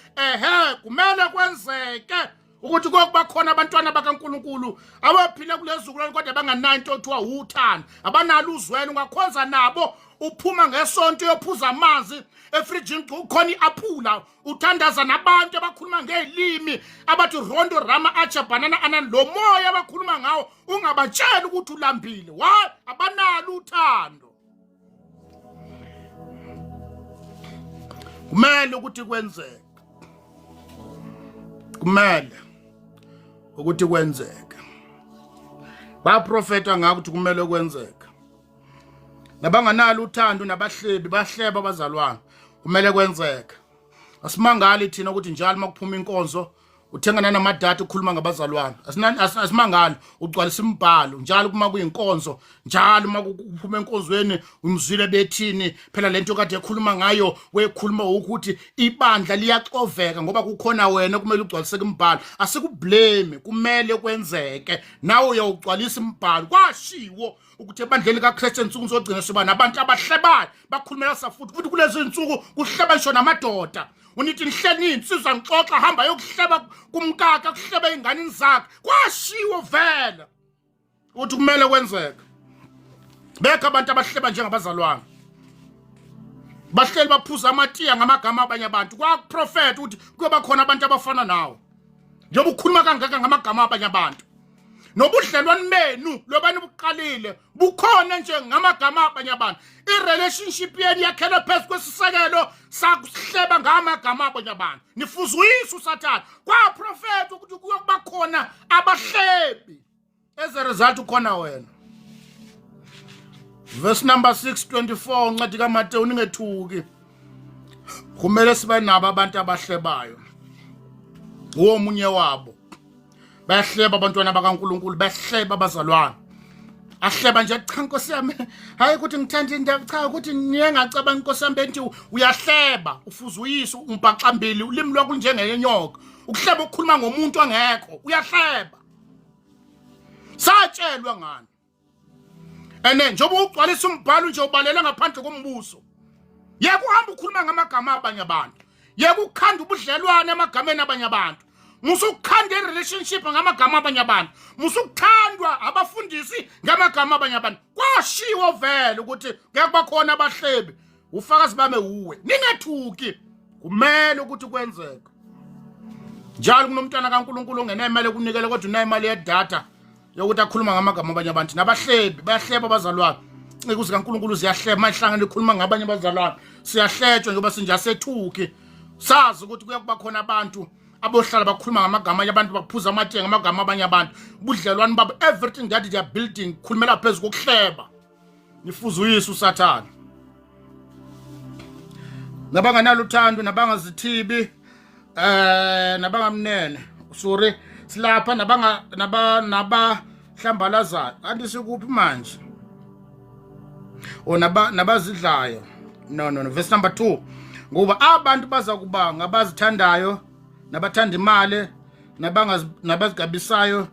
kumele kwenzeke ukuthi kokuba khona abantwana bakaNkulunkulu abaphila kulezukulwane kodwa banganayo into othiwa uthando abanalo uzwelo ungakhonza nabo uphuma ngesonto yophuza amanzi efrijini ukhona iaphula uthandaza nabantu abakhuluma ngelimi abathi rondo rama acha banana anani lo moya abakhuluma ngawo ungabatshela ukuthi ulambile why abanalo uthando kumele ukuthi kwenzeke kumele ukuthi kwenzeke baprofeta ngakho ukuthi kumele kwenzeke nabanganalo uthando nabahlebi bahleba abazalwane kumele kwenzeke asimangali thina ukuthi njalo makuphuma inkonzo uthengana namadata ukhuluma ngabazalwane asimangali ugcwalisa imbhalo njalo kuma kuyinkonzo njalo makuphuma enkonzweni umzwile bethini phela lento kade ekhuluma ngayo wekhuluma ukuthi ibandla liyaxoveka ngoba kukhona wena kumele ugcwalise imbhalo asikublame kumele kwenzeke nawe uyawugcwalisa imbhalo kwashiwo ukuthi ebandleni kaKristu insuku zogcina soba nabantu abahlebayo bakhulumela futhi kulezi insuku kuhleba ngisho namadoda unithi nihleni insizwa ngixoxa hamba yokuhleba kumkaka kuhleba ingane zakhe kwashiwo vela ukuthi kumele kwenzeke bekho abantu abahleba njengabazalwane bahleli baphuza amatiya ngamagama abanye abantu kwaprofeta ukuthi kuyoba khona abantu abafana nawo njengoba ukhuluma kangaka ngamagama abanye abantu nobudlelwane benu lobani buqalile bukhona nje ngamagama abanye abantu irelationship yeni yakhela phezu kwesisekelo sakuhleba ngamagama abanye abantu nifuza uyisu usathana kwaprofeta ukuthi kuyokuba khona abahlebi as a result ukhona wena verse number 6:24 uncwadi kaMateyu ningethuki kumele sibe nabo abantu abahlebayo womunye wabo bahleba abantwana bakaNkulunkulu bahleba abazalwane ahleba nje cha Nkosi yami hayi ukuthi ngithanda indaba cha ukuthi niye ngacabanga Nkosi yami benti uyahleba ufuza uyisu umbhaqambili ulimi lwakho njengenyoka ukuhleba ukukhuluma ngomuntu ongekho uyahleba satshelwa ngani ene njengoba ugcwalisa umbhalo nje ubalela ngaphandle kombuso yeke uhamba ukhuluma ngamagama abanye abantu yeke ukhanda ubudlelwane emagameni abanye abantu musukhanda relationship ngamagama abanye abantu musukuthandwa abafundisi ngamagama abanye abantu kwashiwo vele ukuthi kuyakuba khona abahlebi ufakazi bame uwe ningethuki kumele ukuthi kwenzeke njalo kunomntwana kaNkulunkulu ongenemali kunikele kodwa unemali yedata yokuthi akhuluma ngamagama abanye abantu nabahlebi bayahleba abazalwane incekuzi kaNkulunkulu ziyahleba mayihlangana likhuluma ngabanye abazalwane siyahletshwa njengoba sinjasethuki sazi ukuthi kuyakuba khona abantu abohlala bakhuluma ngamagama abantu baphuza amatiye ngamagama abanye abantu budlelwane babo everything that they are building khulumela phezulu kokuhleba nifuza uyisu usathana nabanganalo uthando nabangazithibi nabangamnene sorry silapha nabahlambalazayo kanti sikuphi manje nabazidlayo no verse number 2 ngoba abantu baza kuba ngabazithandayo nabathanda imali nabazigabisayo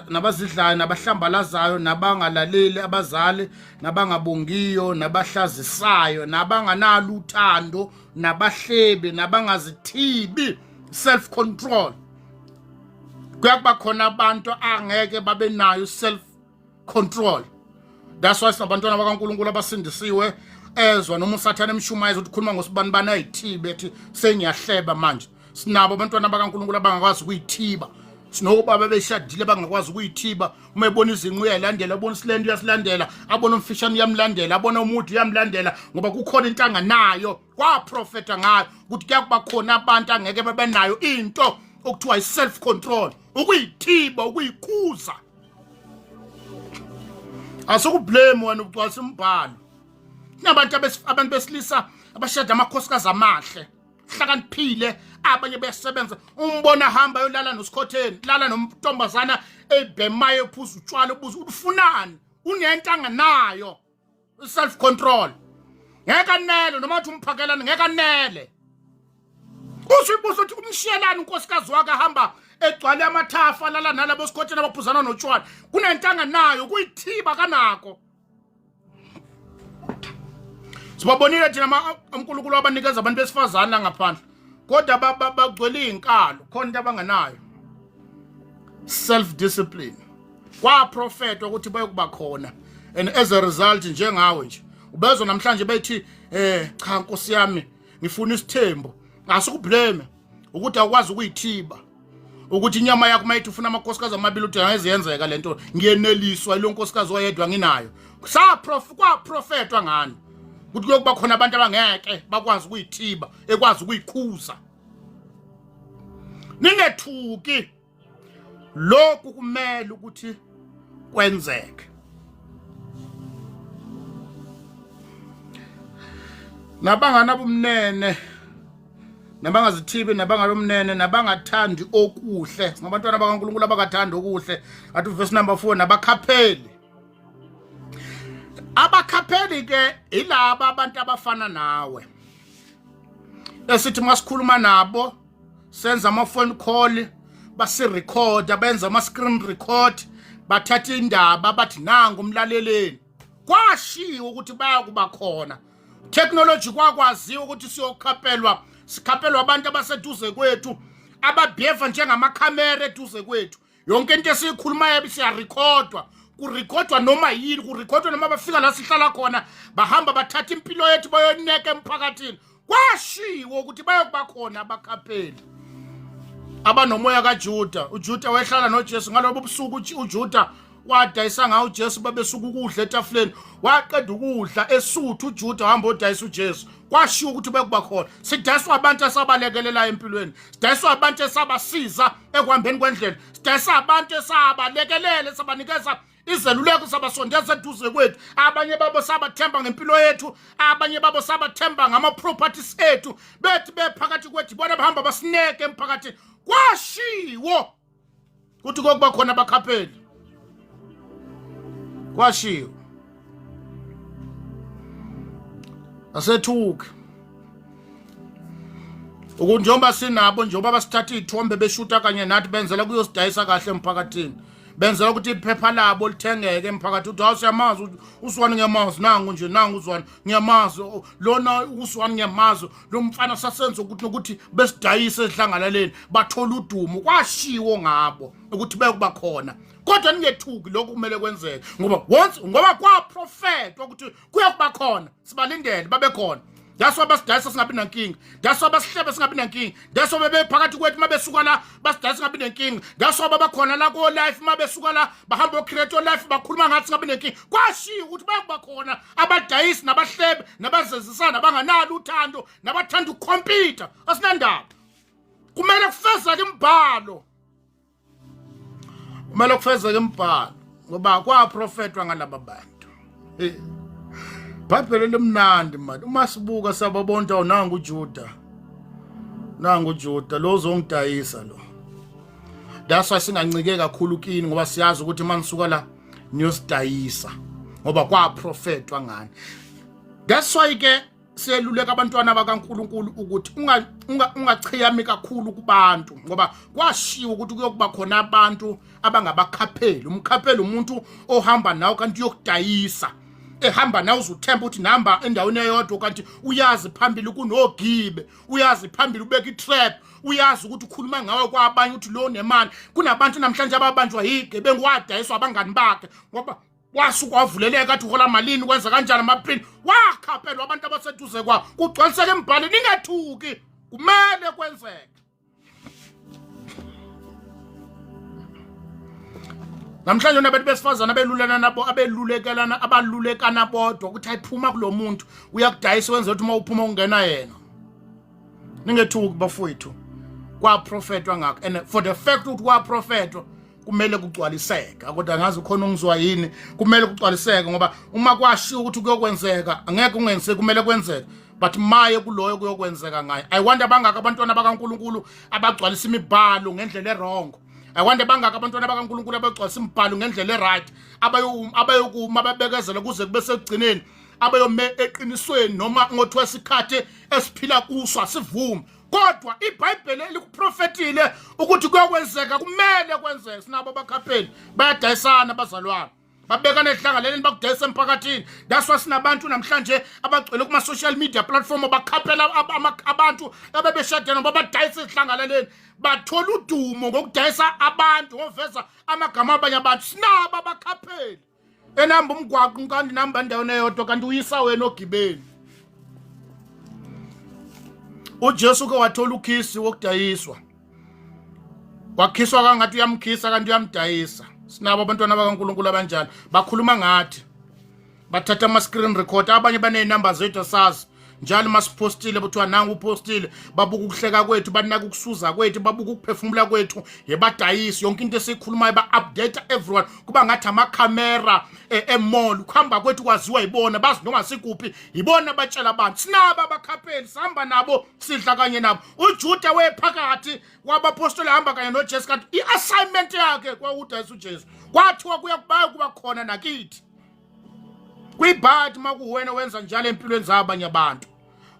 nabazidlayo nabahlambalazayo nabangalaleli abazali nabangabongiyo nabahlazisayo nabanganalo uthando nabahlebi nabangazithibi self control kuyakuba khona abantu angeke babe nayo self control that's why sabantwana bakaNkulunkulu abasindisiwe ezwa noma usathana emshumayeza ukuthi khuluma ngosibani banayithibe ethi sengiyahleba manje sinabo abantwana bakaNkulunkulu abangakwazi ukuyithiba Sinoba bebeshadile bangakwazi ukuyithiba uma ebona izinqu uyalandela abona isilendo uyasilandela abona umfishane uyamlandela abona umuntu uyamlandela ngoba kukhona intanga nayo kwaprofeta ngayo ukuthi kuyakuba khona abantu angeke bebenayo into okuthiwa self control ukuyithiba ukuyikuza asikublame wena ucwalisa umbhalo nabantu abantu besilisa abashada amakhosikazi amahle hlakaniphile abanye besebenza umbona hamba yolala nosikhotheni lala nomntombazana ebhemayo ephuza utshwala ubuza ufunani unentanga nayo self control ngeke anele noma uthi umphakelana ngeke anele usibuza uthi umshiyelana unkosikazi wakhe ahamba egcwale amathafa lala nalabo sikhotheni abaphuzana notshwala kunentanga nayo kuyithiba kanako sibabonile thina uNkulunkulu abanikeza abantu besifazana ngaphandle kodwa bagcwele izinkalo khona into abanganayo self discipline kwaprofetwa ukuthi bayokuba khona and as a result njengawe nje ubezwe namhlanje bethi cha Nkosi yami ngifuna isithembu asikublame ukuthi akwazi ukuyithiba ukuthi inyama yakho mayithi ufuna amakhosikazi amabili uthi angeziyenzeka lento ngiyeneliswa lo nkosikazi oyedwa nginayo kwaprofetwa ngani ukuthi kuyokuba khona abantu abangeke bakwazi ukuyithiba ekwazi ukuyikhuza ningethuki lokhu kumele ukuthi kwenzeke nabangana bomnene nabangazithibi nabangalomnene nabangathandi okuhle ngabantwana bakaNkulunkulu abakathanda okuhle athi verse number 4 nabakhapheli abakhapheli ke ilaba abantu abafana nawe esithi masikhuluma nabo senza ama phone call basirecorda benza ama screen record bathatha indaba bathi nangu umlaleleni kwashiwo ukuthi bayakuba khona technology kwakwaziwa ukuthi sikhaphelwa abantu abaseduze kwethu ababheva njengamakhamera eduze kwethu yonke into esiyikhulumayo bisiyarecordwa kurecordwa noma yini kurecordwa noma bafika la sihlala khona bahamba bathatha impilo yethu bayoneka emphakathini kwashiwo ukuthi bayokuba khona abakhapheli abanomoya kaJuda uJuda wehlala noJesu ngalobo busuku uJuda wadayisa ngawo uJesu babesuka ukudla etafuleni waqeda ukudla esuthu uJuda hamba odayisa uJesu kwashiwo ukuthi bayokuba khona sidayiswa abantu esabalekelela empilweni sidayiswa abantu esabasiza ekuhambeni kwendlela sidayiswa abantu esabalekelele sabanikeza izeluleko sabasondeza eduze kwethu abanye babo sabathemba ngempilo yethu abanye babo sabathemba ngama properties ethu bethi bephakathi kwethu bona bahamba basineke emphakathini kwashiwo ukuthi kokuba khona abakhapheli kwashiwo asethuke ukunjomba sinabo njengoba basithatha izithombe beshuta kanye nathi benzela kuyosidayisa kahle emphakathini benzela ukuthi iphepha labo lithengeke emphakathi uthi awusiyamazi uswani ngiyamazi nangu nje nangu uzwani ngiyamazi lona uswani ngiyamazi lo mfana sasenza ukuthi besidayise ehlangalaleni bathola udumo kwashiwo ngabo ukuthi bekuba khona kodwa ningethuki lokhu kumele kwenzeke ngoba kwaprofetwa ukuthi kuyakuba khona sibalindele babe khona that's why basidayisa singabi nankinga that's why basihlebe singabi nankinga that's why bebephakathi kwethu mabesuka la basidayisa singabi nankinga that's why babakhona la ko life mabesuka la bahamba ucreate life bakhuluma ngathi singabi nankinga kwashiya ukuthi bayakuba khona abadayisi nabahlebe nabazezisana banganalo uthando nabathanda ukukhompyutha asinandaba kumele kufezeke imbhalo kumele kufezeke imbhalo ngoba kwaprofetwa ngalaba bantu Bhayibheli lemnandi manje uma sibuka sababonta nangu uJuda lo zongidayisa lo that's why singancike kakhulu kini ngoba siyazi ukuthi manisuka la niyosidayisa ngoba kwaprofetwa ngani that's why ke siyeluleka abantwana bakaNkulunkulu ukuthi ungachiyami kakhulu kubantu ngoba kwashiwo ukuthi kuyokuba khona abantu abangabakhapheli umkhapheli umuntu ohamba nawo kanti uyokudayisa ehamba nawe uzuthemba ukuthi namba endaweni eyodwa kanti uyazi phambili kunogibe uyazi phambili ubeka itrap uyazi ukuthi ukhuluma ngawe kwabanye uthi lo nemali kunabantu namhlanje ababanjwa yigebengu wadayiswa abangani bakhe ngoba wasuka wavuleleka athi uhola malini kwenza kanjani amaprint wakhaphelwa abantu abaseduze kwa kugcwaliseke embhalo ningethuki kumele kwenzeke namhlanje nabantu besifazana abelulekana bodwa ukuthi ayiphuma kulomuntu uyakudayisa wenza ukuthi uma uphuma ungena yena ningethuki bafowethu kwaprofetwa ngakho and for the fact ukuthi kwaprofetwa kumele kugcwaliseke kodwa angazi ukhona ungizwa yini kumele kugcwaliseke ngoba uma kwashiya ukuthi kuyokwenzeka angeke ungenze kumele kwenzeke but maye kuloyo kuyokwenzeka ngayo I wonder bangaka abantwana bakaNkuluNkulu abagcwalisa imibhalo ngendlela erongo I wonder bangaka abantwana bakaNkuluNkulu abagcwalisa imibhalo ngendlela eright abayokuma babekezela kuze kube sekugcineni abayome eqinisweni noma ngothwa isikhathi esiphila kuso asivumi kodwa iBhayibheli likuprofetile ukuthi kuyokwenzeka kumele kwenzeke sinabo abakhapheli bayadayisana bazalwane babekana ehlanganeleni bakudayisa emphakathini that's why sinabantu namhlanje abagcwele kuma social media platform bakhaphela abantu abebeshadena babadayisa ehlanganeleni bathola udumo ngokudayisa abantu ngoveza amagama abanye abantu sinabo abakhapheli enamba umgwaqo kanti namba endaweni eyodwa kanti uyisa wena ogibeni uJesu ke wathola ukhisi wokudayiswa wakhiswa kangathi uyamkhisa kanti uyamdayisa sinabo abantwana bakaNkuluNkulu abanjalo bakhuluma ngathi bathatha ama screen record abanye banezindaba zethu asazi njalo masipostile buthiwa nanga upostile babuka ukuhleka kwethu banaka ukusuza kwethu babuka ukuphefumula kwethu yebadayisi yonke into esikhulumayo ba-update everyone kuba ngathi ama-camera emall kuhamba kwethu kwaziwa yibona bazi noma sikuphi yibona abatshela abantu sinabo abakhapheli sihamba nabo sidla kanye nabo uJuda wephakathi kwabapostoli hamba kanye noJesu kanti i-assignment yakhe kwakudayisa uJesu kwathiwa kuba khona nakithi kuyibhadi makuwena wenza njalo empilweni zabanye abantu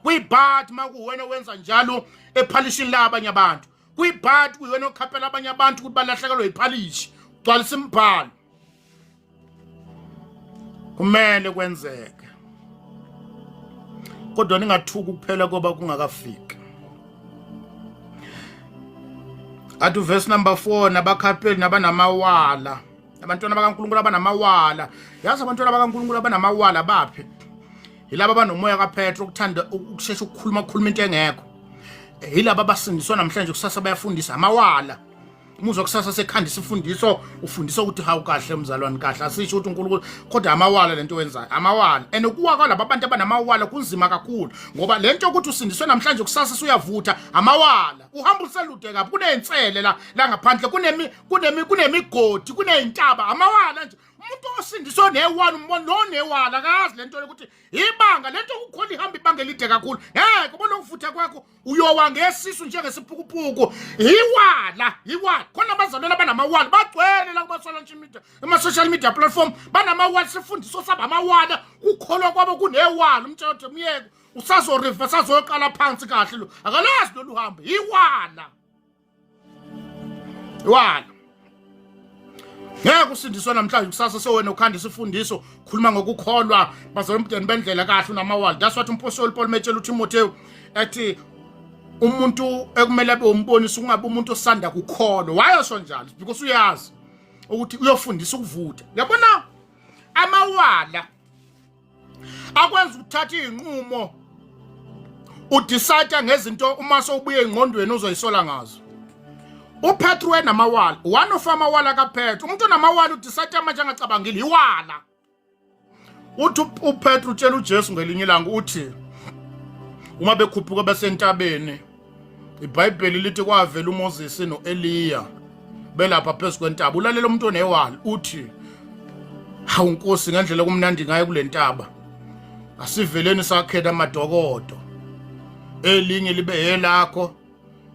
kuyibhadi makuwena wenza njalo ephalishin labanye abantu kuyibhadi kuwena okhaphela abanye abantu ukuthi balahlekelwe iphalishi gcwalisa imibhalo kumele kwenzeke kodwa ningathuki kuphela ngoba kungakafiki athi verse number 4 nabakhapheli nabanamawala abantwana bakaNkuluNkulu abanamawala yazi abantwana bakaNkuluNkulu abanamawala baphi yilabo abanomoya kaPetro ukuthanda ukushesha ukukhuluma into engekho yilabo abasindiswa namhlanje kusasa bayafundisa amawala umuzwa kusasa sekhanda isifundiso ufundisa ukuthi hawu kahle mzalwane kahle asisho ukuthi uNkulunkulu kodwa amawala lento wenzayo amawala kuwa kwalabo abantu abanamawala kunzima kakhulu ngoba lento ukuthi usindiswe namhlanje kusasa suyavutha amawala uhamba uselude kabi kuneyintsele la ngaphandle kunemigodi kuneyintaba amawala nje umuntu osindiswe newala umbona newala akazi lento ukuthi ibanga lento ukukhona ihamba ibanga elide kakhulu kubona ukuvutha kwakho uyowa ngesisu njengesiphukupuku iwala khona abazalwana banamawala bagcwele la kuma social media platform banamawala sifundiso saba amawala ukholwa kwabo kunewala umthetho myeke usazoriva sazoqala phansi kahle lo akalazi lo uhambe iwala ngeke usindiswe namhlanje kusasa sewena ukhanda isifundiso khuluma ngokukholwa bazalomdeni bendlela kahle unamawala that's what umpostoli Paul metshela uTimotheo ethi umuntu ekumele abe umbonisa ungabe umuntu osanda kukholwa wayesho njalo because uyazi ukuthi uyofundisa ukuvutha yabona amawala akwenza ukuthatha izinqumo udecide ngezinto uma sowubuye engqondweni uzoyisola ngazo uPetru wenamawala one of amawala kaPetru umuntu onamawala udecide manje angacabangile iwala uthi uPetru utshela uJesu ngelinye ilanga uthi uma bekhuphuka basentabeni iBhayibheli lithi kwavela uMoses noEliya belapha phezu kwentaba ulalela umuntu onewala uthi hawu Nkosi ngendlela kumnandi ngaye kulentaba asiveleni sakhela amadokodo elinye libe yelakho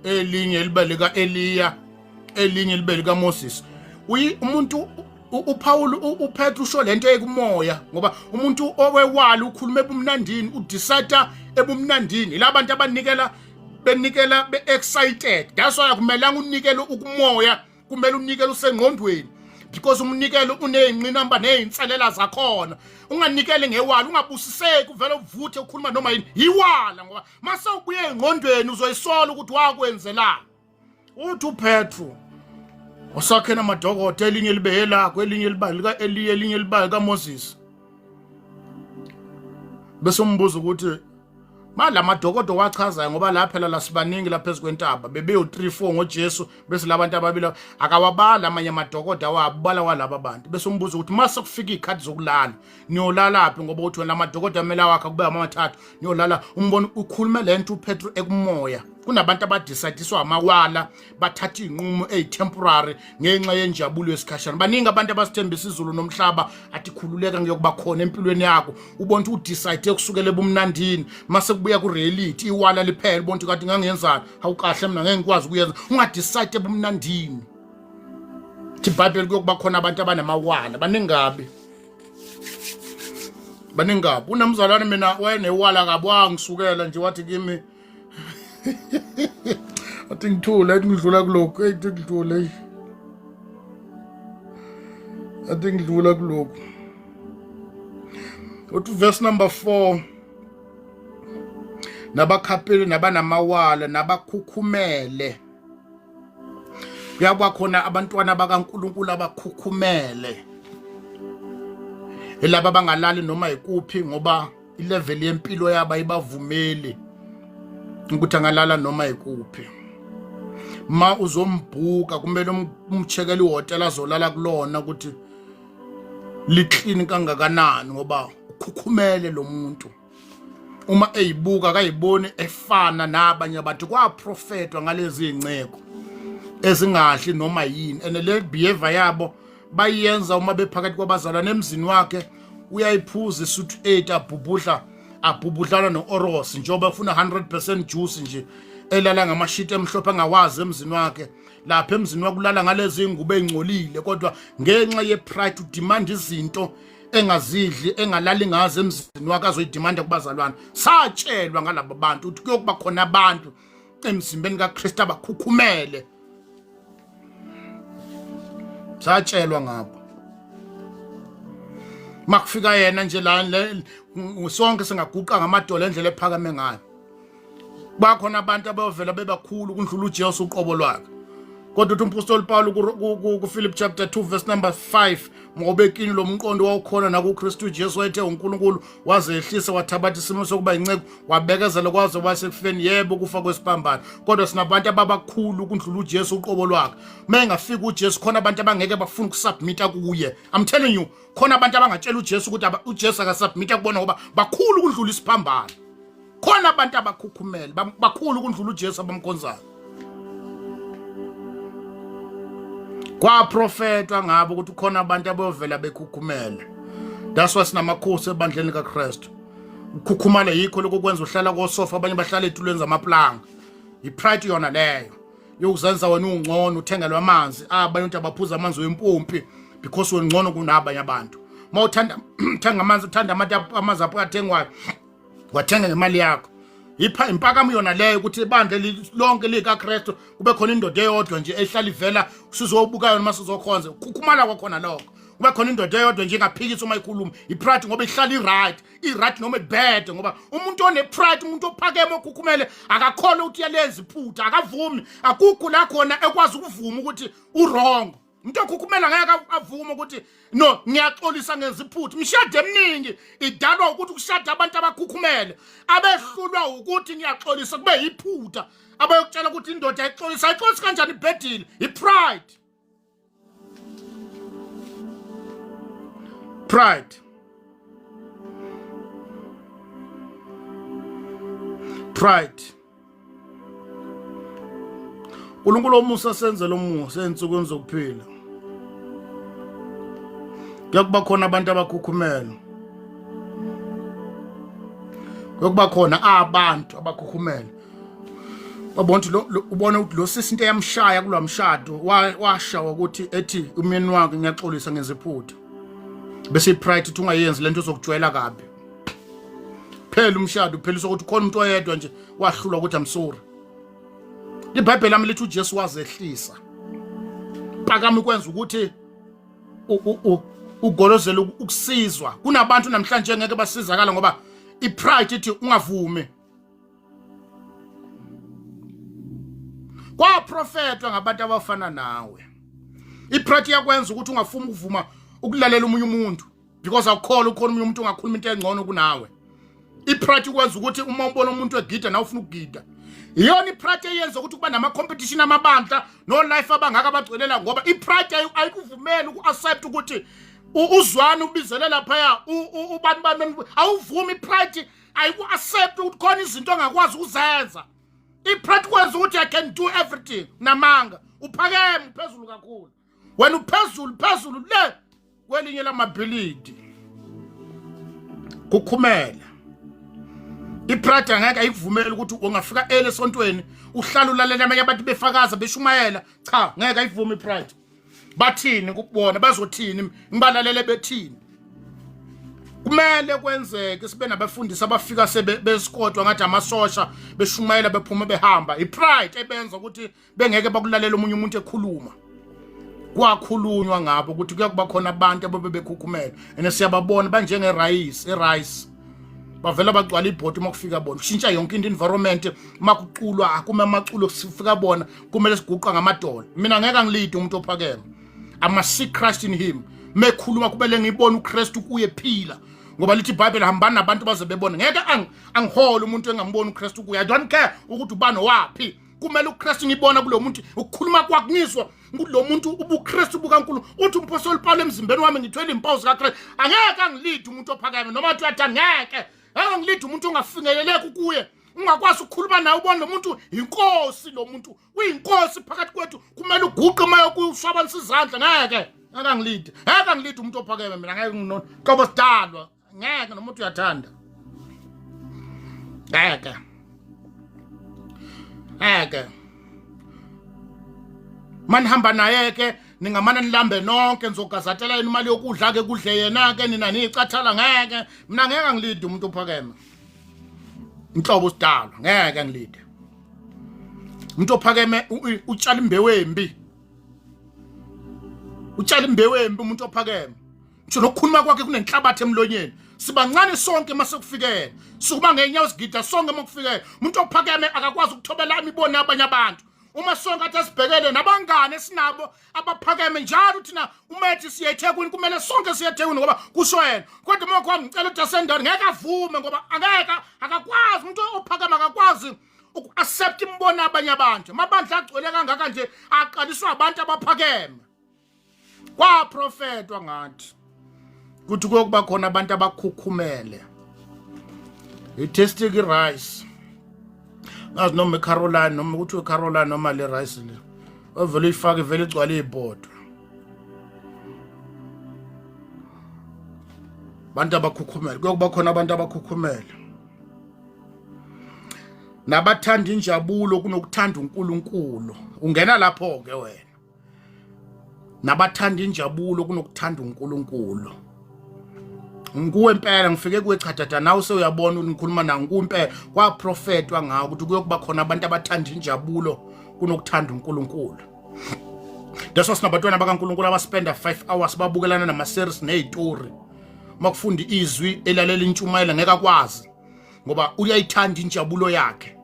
elinye libe lika Eliya elinye libe lika Moses umuntu uPaul uPetru usho lento ekumoya ngoba umuntu owewala ukhuluma ebumnandini udecide ebumnandini labantu abanikela be-excited that's why akumelanga unikele ukumoya kumele unikele usengqondweni because umnikelo uneyinqinamba neyinselela zakhona unganikele ngewala ungabusiseki uvela uvuthe ukhuluma noma yini yiwala ngoba mase ubuye engqondweni uzoyisola ukuthi wakwenzelana uthi uPetru usakhena amadokodo elinye libe yelakho elinye liba lika Eliya elinye liba lika Moses bese umbuzo ukuthi Mala madokodo wachazayo ngoba lapha phela lasibaningi lapha phezukwentaba bebe u3-4 ngoJesu bese labantu ababili akawabala amanye amadokodo wabala walaba abantu bese umbuzo ukuthi mase kufika ikhathi zokulala niyolala laphi ngoba uthi wena amadokodo amela wakhe kube amathathu niyolala umbona ukhuluma lento uPetro ekumoya kunabantu abadecide amawala bathatha inqumo temporary ngenxa yenjabulo yesikhashana baningi abantu abasithembisa izulu nomhlaba athi khululeka ngiyokuba khona empilweni yakho ubona ukuthi udecide ukusukela ebumnandini mase kubuya ku reality iwala liphela ubona ukuthi kade ngangenzani awukahle mina ngeke ngikwazi ukuyenza ungadecide ebumnandinithi iBhayibheli kuyokuba khona abantu abanamawala baningabi unamzalwane mina wayenewala kabi wangisukela nje wathi kimi athi ngithule athi ngidlula kulokho athi ngidlule athi ngidlula kulokho uthi verse number 4 nabakhapheli nabanamawala nabakhukhumele kuyaba khona abantwana bakaNkulunkulu abakhukhumele elaba bangalali noma ikuphi ngoba ilevel yempilo yabo ayibavumeli ukuthi angalala noma ikuphi ma uzombhuka kumele umchekele ihotel azolala kulona ukuthi liclean kangakanani ngoba ukhukhumele lo muntu uma eyibuka akayiboni efana nabanye abantu kwaprofetwa ngalezi inceko ezingahli noma yini and le behavior yabo bayenza uma bephakathi kwabazalwane emzini wakhe uyayiphuza isuthi 8 abhubudlana noOros njengoba ufuna 100% juice nje elala ngamashiti emhlophe angawazi emzini wakhe lapha emzini wakulala ngalezi ingubo engcolile kodwa ngenxa yepride udemand izinto engazidli engalali ngazi emzini wakhe azoyidemanda kubazalwane satshelwa ngalabo bantu ukuthi kuyokuba khona abantu emzimbeni kaKristu abakhukhumele satshelwa ngapha makufika yena nje la sonke singaguqa ngamadolo endlela ephakame ngayo bakhona abantu abavela bebakhulu kundlula uJesu uqobo lwakhe kodwa uthi umpostoli Paul ku Philip chapter 2 verse number 5 ngobekini lo mqondo wawukhona na kuKristu Jesu wayethe uNkulunkulu wazehlisa wathabatha isimo sokuba inceke wabekezela kwaze wasekufeni yebo kufa kwesipambano kodwa sinabantu ababakhulu kundlula uJesu uqobo lwakhe mengafika uJesu khona abantu abangeke bafuna ukusubmita kuye I'm telling you khona abantu abangatshela uJesu ukuthi uJesu akasubmita kubona ngoba bakhulu kundlula isiphambano khona abantu abakhukhumele bakhulu kundlula uJesu abamkhonzayo kwaprofetwa ngabo ukuthi khona abantu abovela bekhukhumele that's why sinamakhosi ebandleni kaKristu ukukhukhumala yikho lokwenza uhlala kosofa abanye bahlala etulweni zamaplanga ipride yona leyo yokuzenza wena ungcono uthengelwa amanzi abanye umuntu abaphuza amanzi wempompi because wengcono kunabanye abantu mawuthanda amanzi uthanda amanzi apho athengwayo wathenga ngemali yakho ipha impakamo yona leyo ukuthi ibandle lonke likaKristu kube khona indoda eyodwa nje ehlala ivela sizobuka yona masizokhonza ukukhumala kwakhona lokho kube khona indoda eyodwa nje engaphikisa uma ikhuluma ipride ngoba ihlala iright noma ibad ngoba umuntu onepride umuntu ophakeme okhukhumele akakhole ukuthi yalenza iphutha akavumi akukho la khona ekwazi ukuvuma ukuthi urong umuntu okhukhumela ngeke avuma ukuthi no ngiyaxolisa ngenza iphutha mshade eminingi idalwa ukuthi kushada abantu abakhukhumele abehlulwa ukuthi ngiyaxolisa kube yiphutha abayokutshela ukuthi indoda ayixolisa kanjani ibhedile ipride uNkulunkulu omusa senzele umusa ensukwini zokuphila kuyokuba khona abantu abakhukhumela kuyokuba khona abantu abakhukhumela ubona ukuthi lo sisi into yamshaya kulwa mshado washawa ukuthi ethi umyeni wakhe ngiyaxolisa ngeziphutha bese ipride ithi ungayenzi lento uzokujwayela kabi phela umshado phela sokuthi khona umuntu oyedwa nje wahlulwa ukuthi I'm sorry iBhayibheli lami lithi uJesu wazehlisa phakami kwenza ukuthi ugolozela ukusizwa kunabantu namhlanje ngeke basizakala ngoba ipride ithi ungavumi kwaprofetwa ngabantu abafana nawe ipride yakwenza ukuthi ungafuni ukuvuma ukulalela umunye umuntu because awukholwa ukhona umunye umuntu ongakhuluma into engcono kunawe ipride ikwenza ukuthi uma ubona umuntu egida nawe ufuna ukugida. Iyona ipride eyenza ukuthi kuba nama competition amabandla no life abangaka abagcwelela ngoba ipride ayikuvumeli uku-accept ukuthi uzwana ubizelela phaya ubantu bami awuvumi ipride ayiku-accept ukuthi khona izinto ongakwazi ukuzenza. Ipride kwenza ukuthi I can do everything namanga uphakeme phezulu kakhulu. Wena uphezulu le kwelinye lamabhilidi kukhumela. Ipride angeke ayikuvumeli ukuthi ungafika esontweni uhlala ulalela abanye abantu befakaza beshumayela. Cha, ngeke ayivumi ipride. Bathini kubona bazothini ngibalalele bethini. Kumele kwenzeke sibe nabafundisi abafika besikotwa ngathi amasosha beshumayela bephuma behamba. Ipride ebenza ukuthi bengeke bakulalela umunye umuntu ekhuluma. Kwakhulunywa ngabo ukuthi kuyakuba khona abantu ababekhukhumela siyababona rice bavela bagcwala ibhodi makufika bona ushintsha yonke into environment makuculwa akuma amaculo sifika bona kumele siguqa ngamadolo. Mina ngeke ngilide umuntu ophakeme. Ama see Christ in him. Mekhuluma kubele ngibona uKristu kuye phila ngoba lithi iBhayibheli hambana nabantu baze bebone. Ngeke angihole umuntu engamboni uKristu kuye. I don't care ukuthi ubani wapi. Kumele uKristu ngibona kulo muntu ukukhuluma kwakungizwa kulo muntu ubuKristu bukaNkulunkulu. Uthi umpostoli Paul emzimbeni wami ngithwele impawu zikaKristu. Angeke angilide umuntu ophakeme noma uthi ngeke. Angilide umuntu ongafinyeleleki kuye. Ungakwazi ukukhuluma naye ubone lo muntu inkosi, lo muntu uyinkosi phakathi kwethu. Kumele uguqe maye kushabanisa izandla. Ngeke angilide umuntu ophakeme. Mina ngeke nginona qobo sidalwa. Ngeke nomuntu uyathanda. Ngeke manihamba naye ke ningamana nilambe nonke nizogazatela imali yokudla ke kudle yena ke nina nicathala. Ngeke mina ngeke ngilide umuntu ophakeme. Inhlobo sidalwa ngeke ngilide. Umuntu ophakeme utshala imbewu embi. Utshala imbewu embi umuntu ophakeme. Ngisho nokukhuluma kwakhe kunenhlabathi emlonyeni. Sibancane sonke mase kufikela. Sikuba ngenyawo sigida sonke makufikela. Umuntu ophakeme akakwazi ukuthobela imibono yabanye abantu. Uma sonke athi sibhekele nabangane esinabo abaphakeme njalo thina umethi siye eThekwini kumele sonke siye eThekwini ngoba kusho yena. Kodwa uma kwami ngicela ukuthi asendani ngeke avume ngoba angeke akakwazi umuntu ophakeme akakwazi uku-accept imibono yabanye abantu. Amabandla agcwele kangaka nje aqaliswa abantu abaphakeme. Kwaprofetwa ngathi kuthi kuyokuba khona abantu abakhukhumele. Itestic rice. Ngazi noma Caroline noma ukuthi Caroline noma le rice le. Ovele ifake vele igcwale ibhodo. Abantu abakhukhumele. Kuyokuba khona abantu abakhukhumele. Nabathanda injabulo kunokuthanda uNkulunkulu. Ungena lapho ke wena. Nabathanda injabulo kunokuthanda uNkulunkulu. Nguwe impela ngifike kuwe chadada nawe sewuyabona unikhuluma na nguwe impela kwaprofetwa ngawo ukuthi kuyokuba khona abantu abathanda injabulo kunokuthanda uNkulunkulu. That's why sinabatwana bakaNkulunkulu abaspenda 5 hours babukelana nama series nezitori. Makufunda izwi elalela intshumayela ngeke akwazi ngoba uyayithanda injabulo yakhe.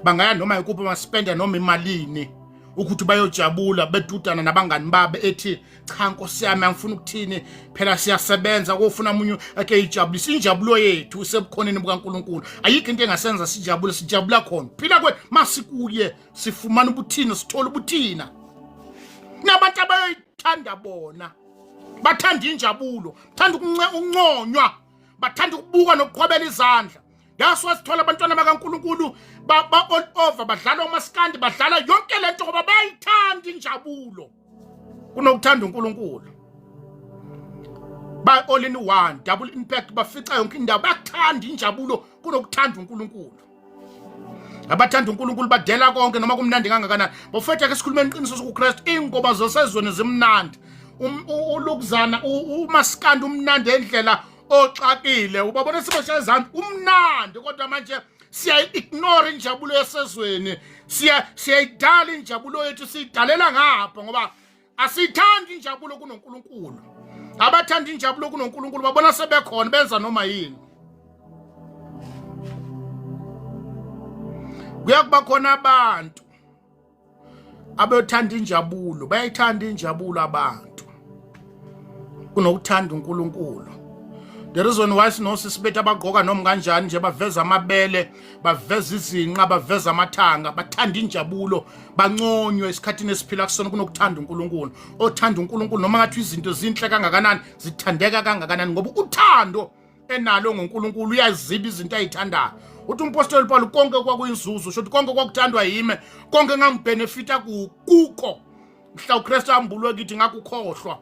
Bangaya noma ikuphi maspenda noma imalini ukuthi bayojabula bedudana nabangani babe ethi cha Nkosi yami angifuni ukuthini phela siyasebenza kufuna umunyu ake ijabulisa injabulo yethu usebukhoneni bukaNkulunkulu. Ayikho into engasenza sijabula khona phila kwethu masikuye sifumana ubuthina sithola ubuthina. Nabantu abayithanda bona bathanda injabulo, bathanda ukunconywa, bathanda ukubuka nokuqhwebela izandla. That's why sithola abantwana bakaNkulunkulu ba all over badlala umaskandi badlala yonke lento ngoba bayithanda injabulo kunokuthanda uNkulunkulu. Ba all in one double impact bafica yonke indawo bathanda injabulo kunokuthanda uNkulunkulu. Abathanda uNkulunkulu badela konke noma kumnandi kangakanani. Bafetha ke sikhuluma iqiniso sokuKristu ingoba zosezweni zimnandi. Ulukuzana umaskandi umnandi endlela oxakile ubabona sibasha izandla umnandi kodwa manje siya-ignore injabulo yesezweni siyayidala injabulo yethu siyidalela ngapha ngoba asiyithandi injabulo kunoNkulunkulu. Abathanda injabulo kunoNkulunkulu babona sebekhona benza noma yini. Kuyakuba khona abantu abayothanda injabulo bayayithanda injabulo abantu kunokuthanda uNkulunkulu. The reason why sinosisi bethu abagqoka noma kanjani nje baveza amabele, baveza izinqa, baveza amathanga, bathanda injabulo, banconywe esikhathini esiphila kusona kunokuthanda uNkulunkulu. Othanda uNkulunkulu noma ngathi izinto zinhle kangakanani, zithandeka kangakanani ngoba uthando enalo ngoNkulunkulu uyaziba izinto ayithandayo. Uthi umpostoli Paul konke kwakuyinzuzo, shothi konke kwakuthandwa yimi, konke ngangibenefita kukho. Mhla uKristu ambulwe kithi ngakukhohlwa.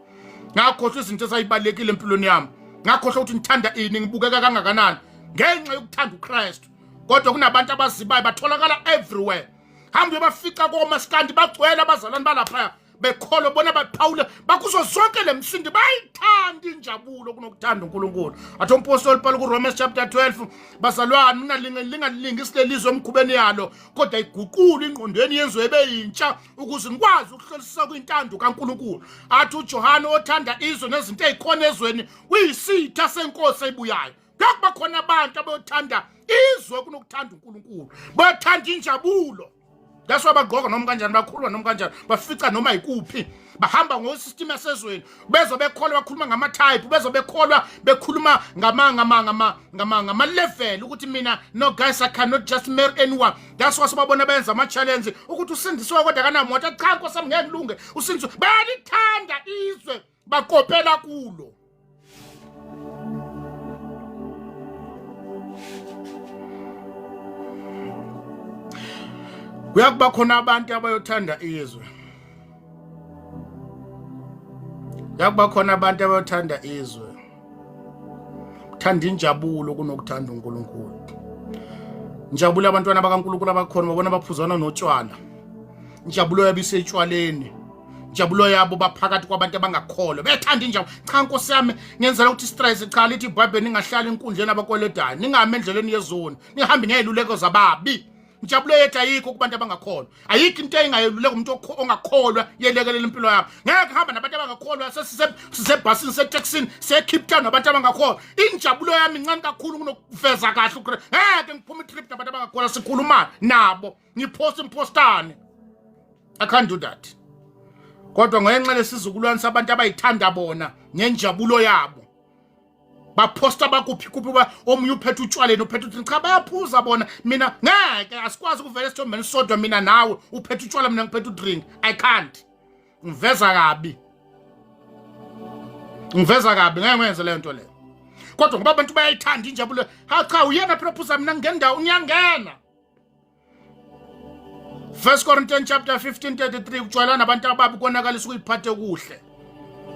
Ngakhohlwa izinto ezayibalekile empilweni yami. Ngakhohlwa ukuthi ngithanda ini, ngibukeka kangakanani ngenxa yokuthanda uKristu. Kodwa kunabantu abazibayo batholakala everywhere. Hambe bafica komaskandi bagcwele abazalwane balapha bekholwa bona baPaul bakuzo zonke lemsindi bayithanda injabulo kunokuthanda uNkulunkulu. Athi umpostoli Paul ku Romans chapter 12 bazalwane ningalingi isilelizwe emkhubeni yalo kodwa iguqula ingqondweni yenzwe ebeyintsha ukuze nikwazi ukuhlolisisa kwintando kaNkulunkulu. Athi uJohane othanda izwe nezinto ezikhona ezweni uyisitha senkosi ebuyayo. Kuba khona abantu abayothanda izwe kunokuthanda uNkulunkulu, bathanda injabulo. That's why bagqoka noma kanjani, bakhulwa noma kanjani, bafica noma ikuphi, bahamba ngosystem yasezweni, bezo bekholwa bakhuluma ngama type, bezo bekholwa bekhuluma ngama level ukuthi mina no guys I cannot just marry anyone. That's why sibabona benza ama challenge ukuthi usindiswe kodwa kana moto cha Nkosi yami ngeke ngilunge usindiswe, bayalithanda izwe bakopela kulo. Kuyakuba khona abantu abayothanda izwe. Kuyakuba khona abantu abayothanda izwe. Thanda injabulo kunokuthanda uNkulunkulu. Injabulo abantwana bakaNkulunkulu abakhona babona baphuzana notshwala. Injabulo yabisetshwaleni. Injabulo yabo baphakathi kwabantu abangakholwa. Bethanda injabulo. Cha Nkosi yami ngenzela ukuthi stress cha lithi iBhayibheli ningahlala inkundleni abakoledayo. Ningahamba endleleni yezoni. Nihambe ngeziluleko zababi. Injabulo yethu ayikho kubantu abangakholwa. Ayikho into engayeluleka umuntu ongakholwa yelekelela impilo yakho. Ngeke hamba nabantu abangakholwa sisebhasini setaxini seCape Town nabantu abangakholwa. Injabulo yami incane kakhulu kunokuveza kahle uKristu. Ngeke ngiphume itrip nabantu abangakholwa sikhuluma nabo. Ngiphosta impostane. I can't do that. Kodwa ngenxa lesizukulwane sabantu abayithanda bona ngenjabulo yabo. Baphosta bakuphi omunye uphethe utshwaleni uphethe uthi cha bayaphuza bona mina ngeke asikwazi ukuvela esithombeni sodwa mina nawe uphethe utshwala mina ngiphethe udrink. I can't. Ngiveza kabi ngeke ngenze le nto le. Kodwa ngoba abantu bayayithanda injabulo, ha cha uyena propose mina ngendawo unyangena. 1 Corinthians chapter 15:33 utshwala nabantu ababi konakalisa ukuyiphathe kuhle.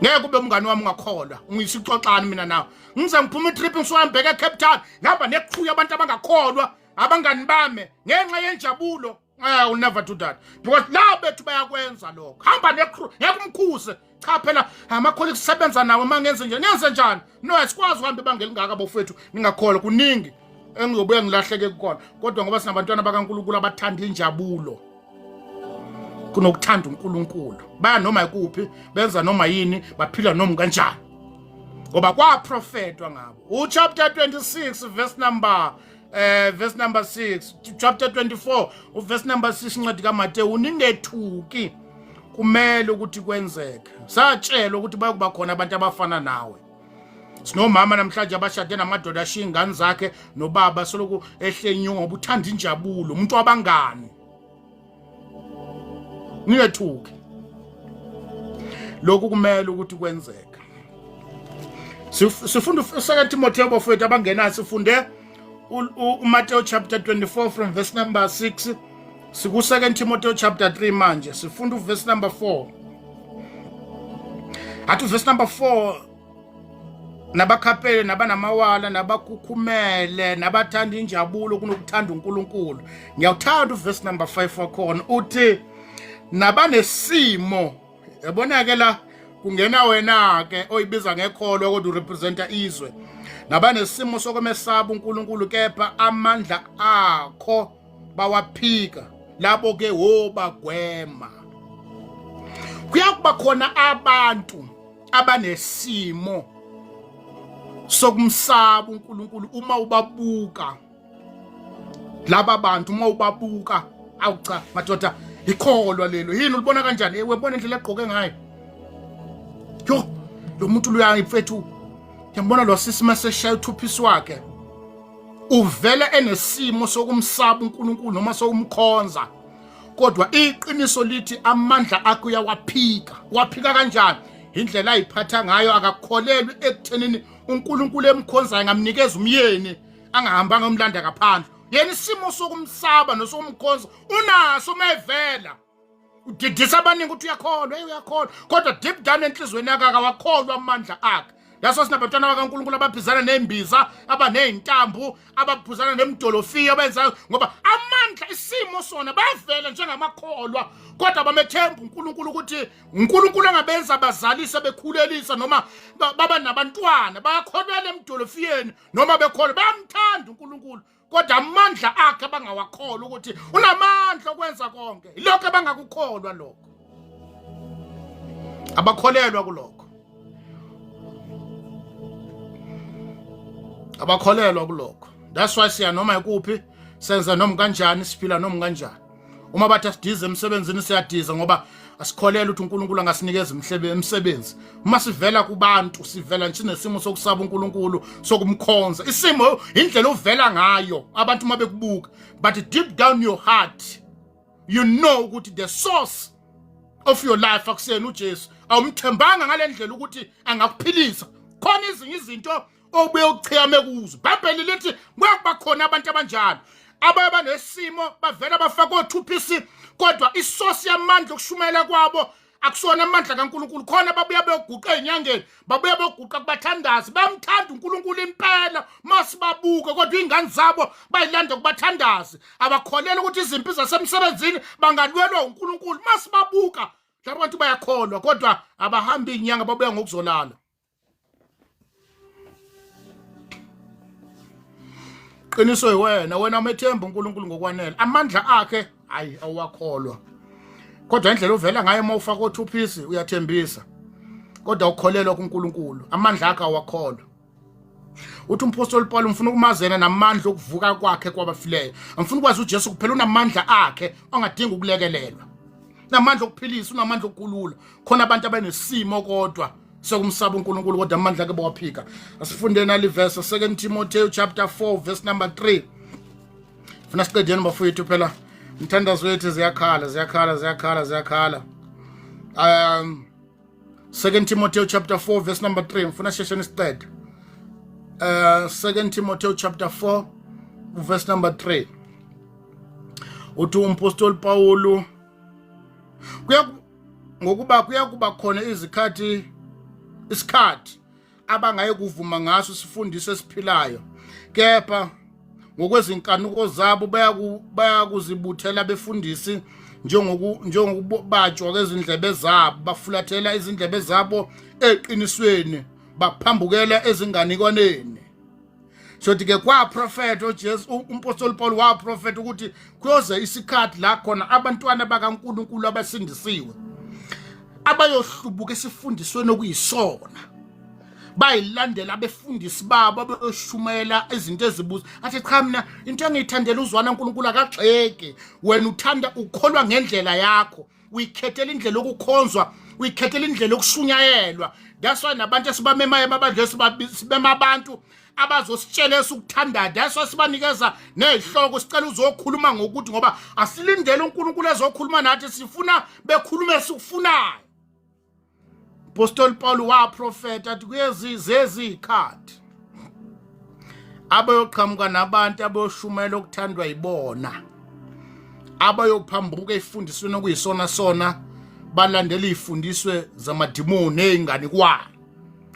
Ngeke kube umngani wami ungakholwa ungisixoxana mina nawe ngize ngiphuma itrip ngiswambeke eCape Town ngihamba neqhuya abantu abangakholwa abangani bami ngenxa yenjabulo. I will never do that because la bethu bayakwenza lokho. Hamba neqhuya ngeke umkhuse. Cha phela amakholwa kusebenza nawe mangenze nje ngenze njani. No asikwazi uhambe bangeli ngaka bafethu ningakholwa kuningi engizobuya ngilahleke kukona. Kodwa ngoba sinabantwana bakaNkulunkulu abathanda injabulo kunokuthanda uNkulunkulu, baya noma ikuphi benza noma yini baphila noma kanjani ngoba kwaprofetwa ngabo. Uchapter 26 verse number 6, chapter 24 verse number 6 incwadi kaMateyu, ningethuki kumele ukuthi kwenzeke. Satshela ukuthi bayokuba khona abantu abafana nawe. Sinomama namhlanje abashade namadoda ashiya ingane zakhe nobaba soloku ehlenywa ngoba uthanda injabulo, umuntu wabangani. Ningethuki. Lokhu kumele ukuthi kwenzeke. Sifunda u2 Timotheo bafowethu abangena sifunde uMateyu chapter 24 from verse number 6. Siku2 Timotheo chapter 3 manje sifunda uverse number 4. Athi verse number 4 nabakhapele nabanamawala nabakhukhumele nabathanda injabulo kunokuthanda uNkulunkulu. Ngiyawuthanda uverse number 5 wakhona uthi nabanesimo. Yabona ke la kungena wena ke oyibiza ngekholwa kodwa urepresenta izwe. Nabanesimo sokumesaba uNkulunkulu kepha amandla akho bawaphika labo ke bagwema. Kuyakuba khona abantu abanesimo sokumsaba uNkulunkulu uma ubabuka. Laba bantu uma ubabuka awucha madoda ikholwa lelo yini ulibona kanjani? Webona indlela egqoke ngayo. Yo lo muntu lo yangifethu Ngiyabona lo sisi maseshaya uThuphisi wakhe uvela enesimo sokumsaba uNkulunkulu noma sokumkhonza, kodwa iqiniso lithi amandla akhe uyawaphika. Waphika kanjani? Indlela ayiphatha ngayo, akakholelwi ekuthenini uNkulunkulu emkhonzayo ngamnikeza umyeni angahambanga umlanda ngaphandle. Yena isimo sokumsaba nosokumkhonza unaso mayevela. Udidisa abaningi ukuthi uyakholwa, kodwa deep down enhlizweni yakhe akawakholwa amandla akhe. That's why sinabantwana bakaNkulunkulu abaphizana nembiza, abaney'ntambu, abaphuzana nemidolofiya abenzayo, ngoba amandla isimo sona bayavela njengamakholwa, kodwa bamethemba uNkulunkulu ukuthi uNkulunkulu angabenza abazalise bekhulelisa noma baba nabantwana, bayakholwela emidolofiyeni noma bekholwa bayamthanda uNkulunkulu, kodwa amandla akhe abangawakholwa ukuthi unamandla okwenza konke. Ilokho abangakukholwa lokho, abakholelwa kulokho. Abakholelwa kulokho. That's why siya noma ikuphi, senza noma kanjani, siphila noma kanjani. Uma bathi asidize emsebenzini siyadiza ngoba asikholelwa ukuthi uNkulunkulu angasinikeza umsebenzi. Uma sivela kubantu, sivela nje nesimo sokusaba uNkulunkulu, sokumkhonza. Isimo indlela uvela ngayo abantu uma bekubuka, but deep down your heart you know ukuthi the source of your life akusena uJesu. Awumthembanga ngalendlela ukuthi angakuphilisa. Khona izinto obuye uchiyame kuzo. iBhayibheli lithi kuyakuba khona abantu abanjalo abaye nesimo bavela bafaka oThuphisi, kodwa isosi yamandla okushumayela kwabo akusona amandla kaNkulunkulu. Khona babuya beyoguqa ezinyangeni, babuya beyoguqa kubathandazi, bayamthanda uNkulunkulu impela masibabuka, kodwa ingane zabo bayilanda kubathandazi. Abakholela ukuthi izimpi zasemsebenzini bangalwelwa uNkulunkulu masibabuka. Abantu bayakholwa kodwa abahambi inyanga babuya ngokuzolala. Qiniso wena umethemba uNkulunkulu ngokwanele, amandla akhe hayi awakholwa, kodwa indlela uvela ngayo uma ufaka oThuphisi uyathembisa, kodwa ukholelwa kuNkulunkulu, amandla akhe awakholwa. Uthi umpostoli Paul mfuna ukumazena namandla okuvuka kwakhe kwabafileyo. Amfuna ukwazi uJesu kuphela unamandla akhe ongadinga ukulekelelwa, namandla okuphilisa, unamandla okukhulula. Khona abantu abanesimo kodwa sokumsaba uNkulunkulu kodwa amandla akhe bawaphika. Asifundeni aliverse 2 Timothy chapter 4 verse number 3. Funa siqedeni bafowethu phela umthandazo wethu ziyakhala. 2 Timothy chapter 4 verse number 3 mfuna shesheni siqede. 2 Timothy chapter 4 verse number 3. Uthi umpostoli Paulo kuyakuba khona isikhathi abangaye kuvuma ngaso sifundiso esiphilayo, kepha ngokwezinkanuko zabo bayakuzibuthela befundisi njengokubajwa kwezindlebe zabo, bafulathela izindlebe zabo eqinisweni, baphambukela ezinganikwaneni. Sothi-ke kwaprofetha uJesu, umpostoli Paul waprofetha ukuthi kuyoze isikhathi la khona abantwana bakaNkulunkulu abasindisiwe abayohlubuka esifundisweni okuyisona, bayilandela abefundisi babo abeshumayela izinto ezibuza. Athi cha, mina into engiyithandela uzwana uNkulunkulu akagxeke. Wena uthanda ukholwa ngendlela yakho, uyikhethela indlela yokukhonzwa, uyikhethela indlela yokushunyayelwa. That's why nabantu esibamemayo abadle sibema abantu abazositshela ukuthandana. That's why sibanikeza nezihloko, sicela uzokhuluma ngokuthi ngoba asilindele uNkulunkulu ezokhuluma nathi, sifuna bekhulume esikufunayo. Apostoli Paul waprofetha athi kuyezizezikhathi abayoqhamuka nabantu abayoshumayela okuthandwa yibona, abayophambuka efundisweni okuyisona sona, balandela izifundiswe zamadimoni ezinganikwayo.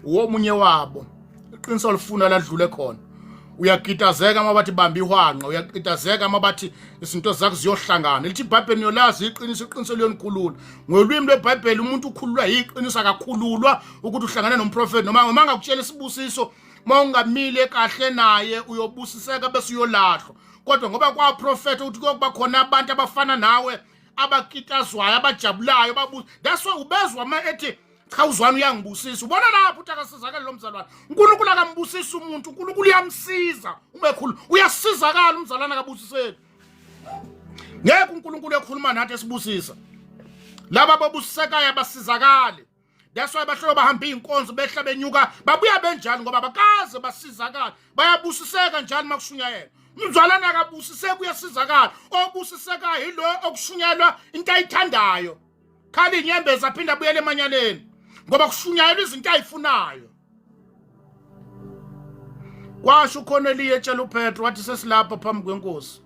Uwomunye wabo iqiniso lifuna ladlule khona. Uyagitazeka uma bathi bamba ihwanqa, uyagitazeka uma bathi izinto zakho ziyohlangana. Lithi iBhayibheli yolazi iqiniso liyonikhulula. Ngolwimi lweBhayibheli umuntu ukhululwa iqiniso, akakhululwa ukuthi uhlangane nomprofeti noma ngakutshela isibusiso, uma ungamile kahle naye uyobusiseka bese uyolahlwa. Kodwa ngoba kwaprofetha ukuthi kuyokuba khona abantu abafana nawe abakitazwayo, abajabulayo, babuza. That's why ubezwa uma ethi cha uzwana uyangibusisa. Ubona lapho ukuthi akasizakala lo mzalwane. uNkulunkulu akambusisa umuntu, uNkulunkulu uyamsiza. Umekhulu uyasizakala umzalwane akabusiseki. Ngeke uNkulunkulu ekhuluma nathi esibusisa. Laba babusisekayo abasizakale. that's why bahlobo bahamba inkonzo behla benyuka babuya benjani ngoba bakaze basizakala bayabusiseka njani makushunyayela umzalwana akabusiseka uyasizakala obusiseka yilo okushunyelwa into ayithandayo khali inyembezi aphinda abuyele emanyaleni ngoba kushunyayelwa izinto ayifunayo kwasho uKhoneliya etshela uPetro wathi sesilapha phambi kwenkosi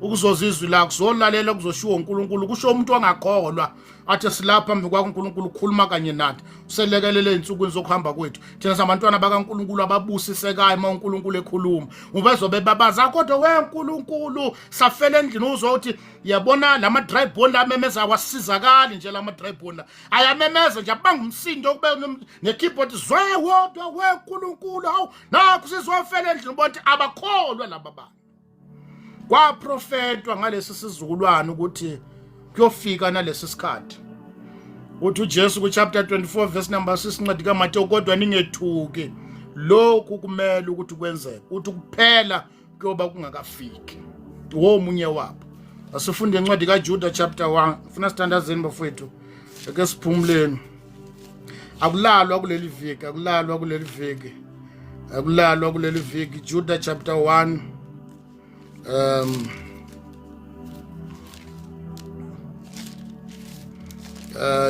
ukuzozizwi la kuzolalela kuzoshiwo uNkulunkulu kusho umuntu ongakholwa athi silapha phambi kwaNkulunkulu ukhuluma kanye nathi uselekelele izinsuku zokuhamba kwethu thina sabantwana bakaNkulunkulu ababusisekayo uma uNkulunkulu ekhuluma ubezobe babaza kodwa weNkulunkulu safela endlini uzothi yabona lama dry bone amemeza wasizakali nje lama dry bone ayamemeza nje abanga umsindo kube nekeyboard zwe wodwa weNkulunkulu hawu nakho sizofela endlini bonke abakholwa laba bantu kwaprofetwa ngalesi sizukulwane ukuthi kuyofika nalesi sikhathi uthi uJesu ku chapter 24 verse number 6 incwadi kaMateyu kodwa ningethuki lokhu kumele ukuthi kwenzeke uthi kuphela kuyoba kungakafiki womunye wabo asifunde incwadi kaJuda chapter 1 funa standardizeni bafowethu eke siphumuleni akulalwa kuleli viki akulalwa kuleli viki Juda chapter 1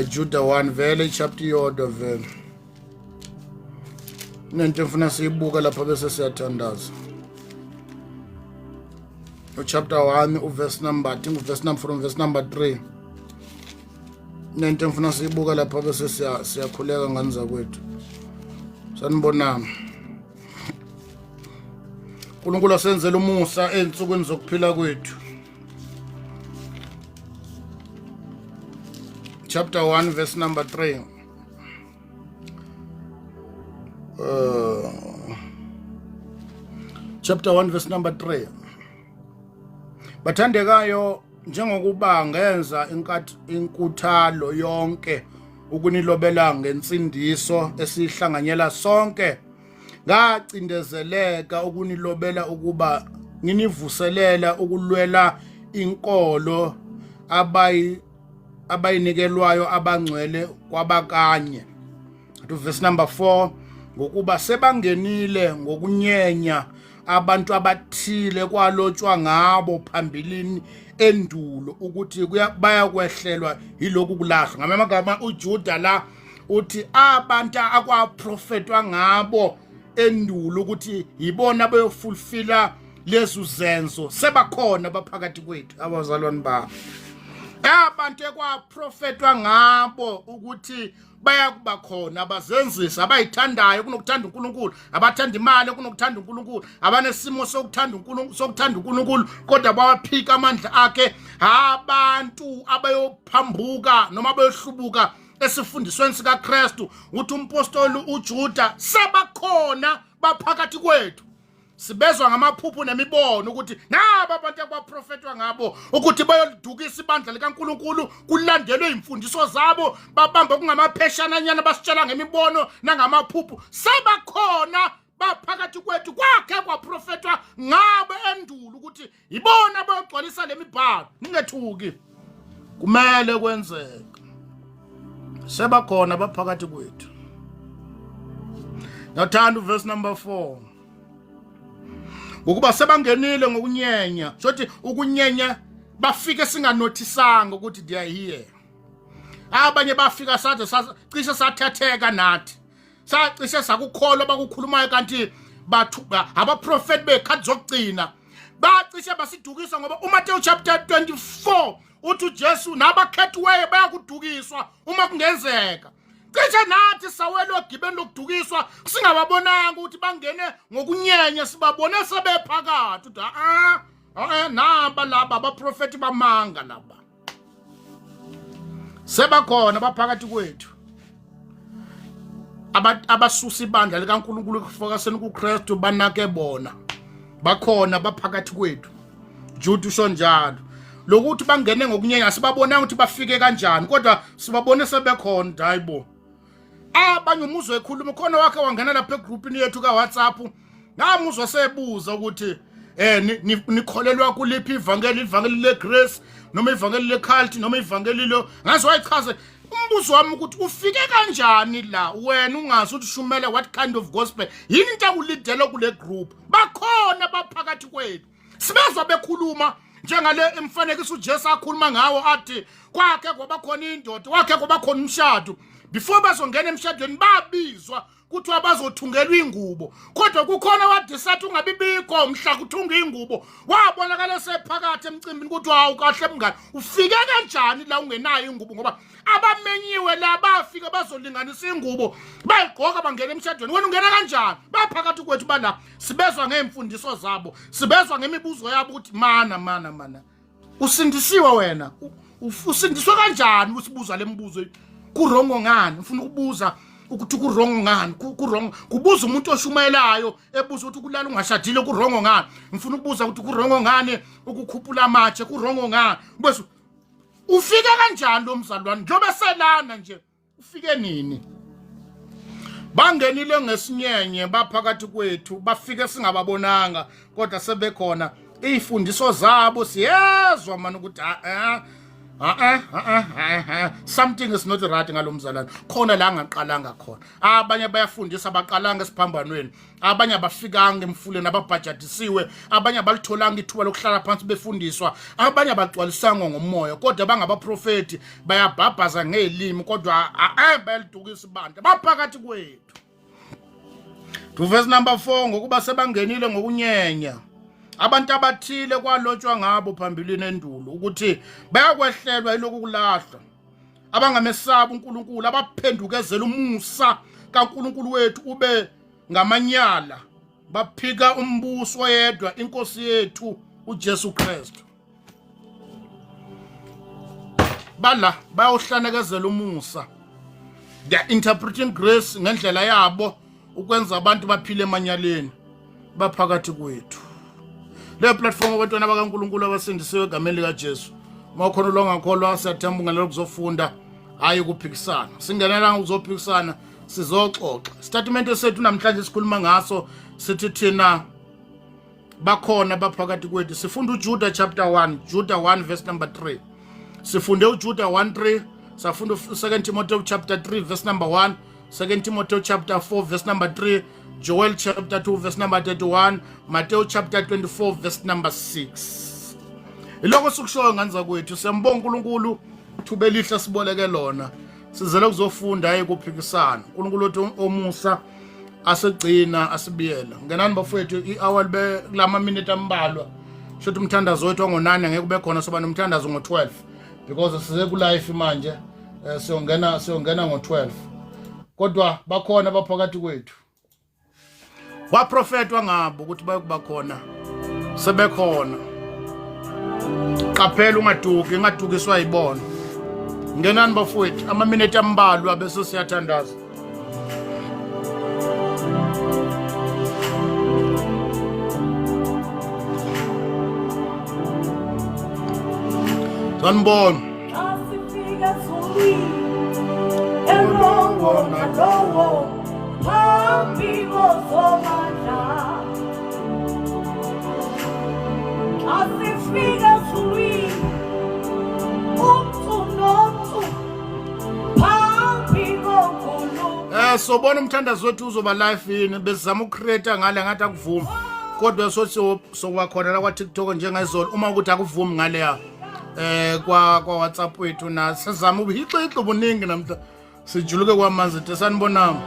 Juda 1 vele chapter yodwa vele nento mfuna siyibuka lapha bese siyathandaza chapter 1 verse number from verse number 3 nento mfuna siyibuka lapha bese siyakhuleka nganiza kwethu sanibonana uNkulunkulu asenzele umusa ensukwini zokuphila kwethu chapter 1 verse number 3 chapter 1 verse number 3 bathandekayo njengokuba ngenza inkuthalo yonke ukunilobela ngensindiso esihlanganyela sonke ngacindezeleka ukunilobela ukuba nginivuselela ukulwela inkolo abayinikelwayo abangcwele kwabakanye to verse number 4 ngokuba sebangenile ngokunyenya abantu abathile kwalotshwa ngabo phambilini endulo ukuthi bayakwehlelwa yiloku kulahlwa ngamagama uJuda la uthi abantu akwaprofetwa ngabo endulo ukuthi yibona bayofulfilla lezo zenzo sebakhona baphakathi kwethu abazalwane babo abantu ekwaprofetwa ngabo ukuthi bayakuba khona abazenzisa abayithandayo kunokuthanda uNkulunkulu abathanda imali kunokuthanda uNkulunkulu abanesimo sokuthanda uNkulunkulu kodwa bawaphika amandla akhe abantu abayophambuka noma abayohlubuka esifundisweni sikaKristu uthi umpostoli uJuda sebakhona baphakathi kwethu sibezwa ngamaphupho nemibono ukuthi naba abantu ekwaprofetwa ngabo ukuthi bayolidukisa ibandla likaNkulunkulu kulandelwe imfundiso zabo babambe kungamapheshana nyana basitshela ngemibono nangamaphupho sebakhona baphakathi kwethu kwakhe kwaprofetwa ngabo endulo ukuthi ibona bayogcwalisa lemibhalo ningethuki kumele kwenzeke sebakhona baphakathi kwethu nathanda verse number 4 ngokuba sebangenile ngokunyenya sothi ukunyenya bafike singanothisanga ukuthi they are here abanye bafika sathi cishe sathatheka nathi sacishe sakukholwa bakukhulumayo kanti bathu abaprofeti bekhathi zokugcina bacishe basidukisa ngoba uMateyu chapter 24 uthi uJesu nabakhethiweyo bayakudukiswa uma kungenzeka cishe nathi sawelo gibeni lokudukiswa singababonanga ukuthi bangene ngokunyenya sibabone sebephakathi uthi naba laba abaprofeti bamanga laba sebakhona baphakathi kwethu abasusa ibandla likaNkulunkulu kufokaseni kuKristu banake bona bakhona baphakathi kwethu Jude usho njalo lokuthi bangene ngokunyenya sibabonanga ukuthi bafike kanjani kodwa sibabone sebekhona hayibo abanye umuzwe ekhuluma khona wakhe wangena lapha egroupini yethu kaWhatsApp ngamuzwe sebuza ukuthi nikholelwa kuliphi ivangeli legrace noma ivangeli leCult noma ivangeli lo ngaze wayichaze umbuzo wami ukuthi ufike kanjani la wena ungazi ukuthi shumela what kind of gospel yini into akulidela kule group bakhona baphakathi kwethu sibezwa bekhuluma njengale imfanekiso uJesu akhuluma ngawo athi kwakhe ngoba khona indoda kwakhe ngoba khona umshado before bazongena emshadweni babizwa kuthiwa bazothungelwa ingubo kodwa kukhona wadisathi ungabibikho mhla kuthunga ingubo wabonakala sephakathi emcimbini ukuthi hawu kahle mngani ufike kanjani la ungenayo ingubo ngoba abamenyiwe la bafika bazolinganisa ingubo bayigqoka bangena emshadweni wena ungena kanjani baphakathi kwethu bala sibezwa ngeemfundiso zabo sibezwa ngemibuzo yabo ukuthi mana usindisiwe wena usindiswe kanjani usibuza lemibuzo kurongo ngani ufuna ukubuza ukuthi kurongo ngani kurongo kubuza umuntu oshumayelayo ebuza ukuthi kulala ungashadile kurongo ngani ngifuna ukubuza ukuthi kurongo ngani ukukhuphula amatshe kurongo ngani bese ufike kanjani lo mzalwane njobe selana nje ufike nini bangenile ngesinyenye baphakathi kwethu bafike singababonanga kodwa sebekhona izifundiso zabo siyezwa manje ukuthi something is not right ngalomzalwane khona la ngaqalanga khona abanye bayafundisa abaqalanga esiphambanweni abanye abafikanga emfuleni ababhajatisiwe abanye abalitholanga ithuba lokuhlala phansi befundiswa abanye abagcwalisanga ngomoya kodwa bangabaprofeti bayabhabhaza ngelimi kodwa bayalidukisa ibandla baphakathi kwethu to verse number 4 ngokuba sebangenile ngokunyenya abantu abathile kwalotshwa ngabo phambilini endulo ukuthi bayakwehlelwa iloku kulahlwa abangamesaba uNkulunkulu abaphendukezela umusa kaNkulunkulu wethu ube ngamanyala baphika umbuso oyedwa inkosi yethu uJesu Kristu bala bayohlanekezela umusa they are interpreting grace ngendlela yabo ukwenza abantu baphile emanyaleni baphakathi kwethu le platform abantwana bakaNkulunkulu abasindisiwe egameni likaJesu makhona longakholo siyathemba ungalelo kuzofunda hayi kuphikisana singenela ukuzophikisana sizoxoxa statement sethu namhlanje sikhuluma ngaso sithi thina bakhona baphakathi kwethu sifunda uJuda chapter 1 Judah 1 verse number 3 sifunde uJuda 1:3 safunda 2 Timothy chapter 3 verse number 1 2 Timothy chapter 4 verse number 3 Joel chapter 2 verse number 31 Matthew chapter 24 verse number 6 iloko sikushoyo nganza kwethu siyambonga uNkulunkulu thube lihla siboleke lona sizele kuzofunda hayi kuphikisana uNkulunkulu wethu omusa asegcina asibiyela ngenani bafowethu i-hour be kulama minute ambalwa shothi umthandazo wethu ngo9 ngeke kube khona soba nomthandazo ngo12 because size ku live manje siyongena ngo12 kodwa bakhona baphakathi kwethu waprofetwa ngabo ukuthi bayokuba khona sebekhona qaphela ungadukiswa yibona ngenani bafowethu ama minute ambalwa bese siyathandaza sanibona asifika zuli elongo nalowo Happy sobona umthandazo wethu uzoba live yini bezama ukucreate ngale ngathi akuvumi kodwa sothi sokwakhona la kwa TikTok njengezolo uma ukuthi akuvumi ngale ya kwa WhatsApp wethu na sizama ubihixixo boningi namhla sijuluke kwamanzi thi sanibonama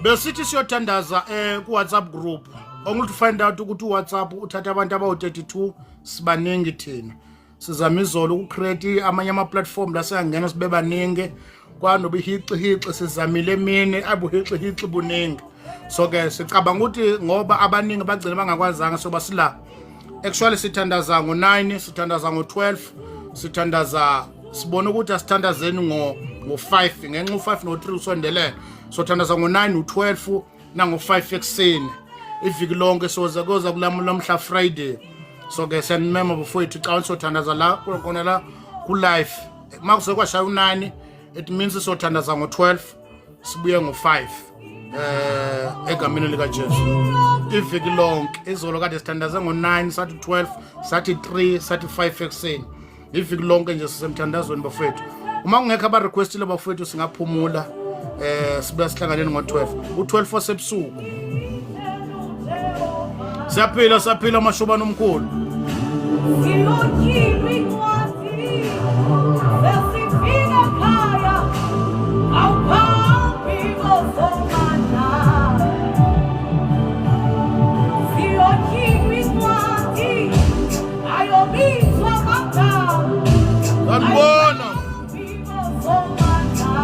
besithi siyothandaza ku WhatsApp group onguthi find out ukuthi uWhatsApp uthatha abantu abawu32 sibaningi thina sizama izolo ukucreate amanye ama platform la siyangena sibe baningi kwanoba ihiqi sizamile emini abuhiqi buningi so ke sicabanga ukuthi ngoba abaningi bagcina bangakwazanga soba sila actually sithandaza ngo9 sithandaza ngo12 sithandaza sibona ukuthi asithandazeni ngo5 ngenxa u5 no3 usondelene so thandaza ngo9 u12 nango5 ekseni iviki lonke soza koza kulamhla Friday so ke senimema bafowethu xa sothandaza la khona la ku live makuze kwashaya u9 it means sothandaza ngo12 sibuye ngo5 egameni lika Jesu iviki lonke izolo kade sithandaza ngo9 sathi 12 sathi 3 sathi 5 ekseni iviki lonke nje sisemthandazweni bafowethu uma kungekho aba requestile bafowethu singaphumula sibe sihlanganeni ngo12 u12 wasebusuku siyaphila mashobana omkhulu Siyokhipha incwadi besifika ekhaya awuphambi kosomandla siyokhipha incwadi ayobizwa amagama sanibona awuphambi kosomandla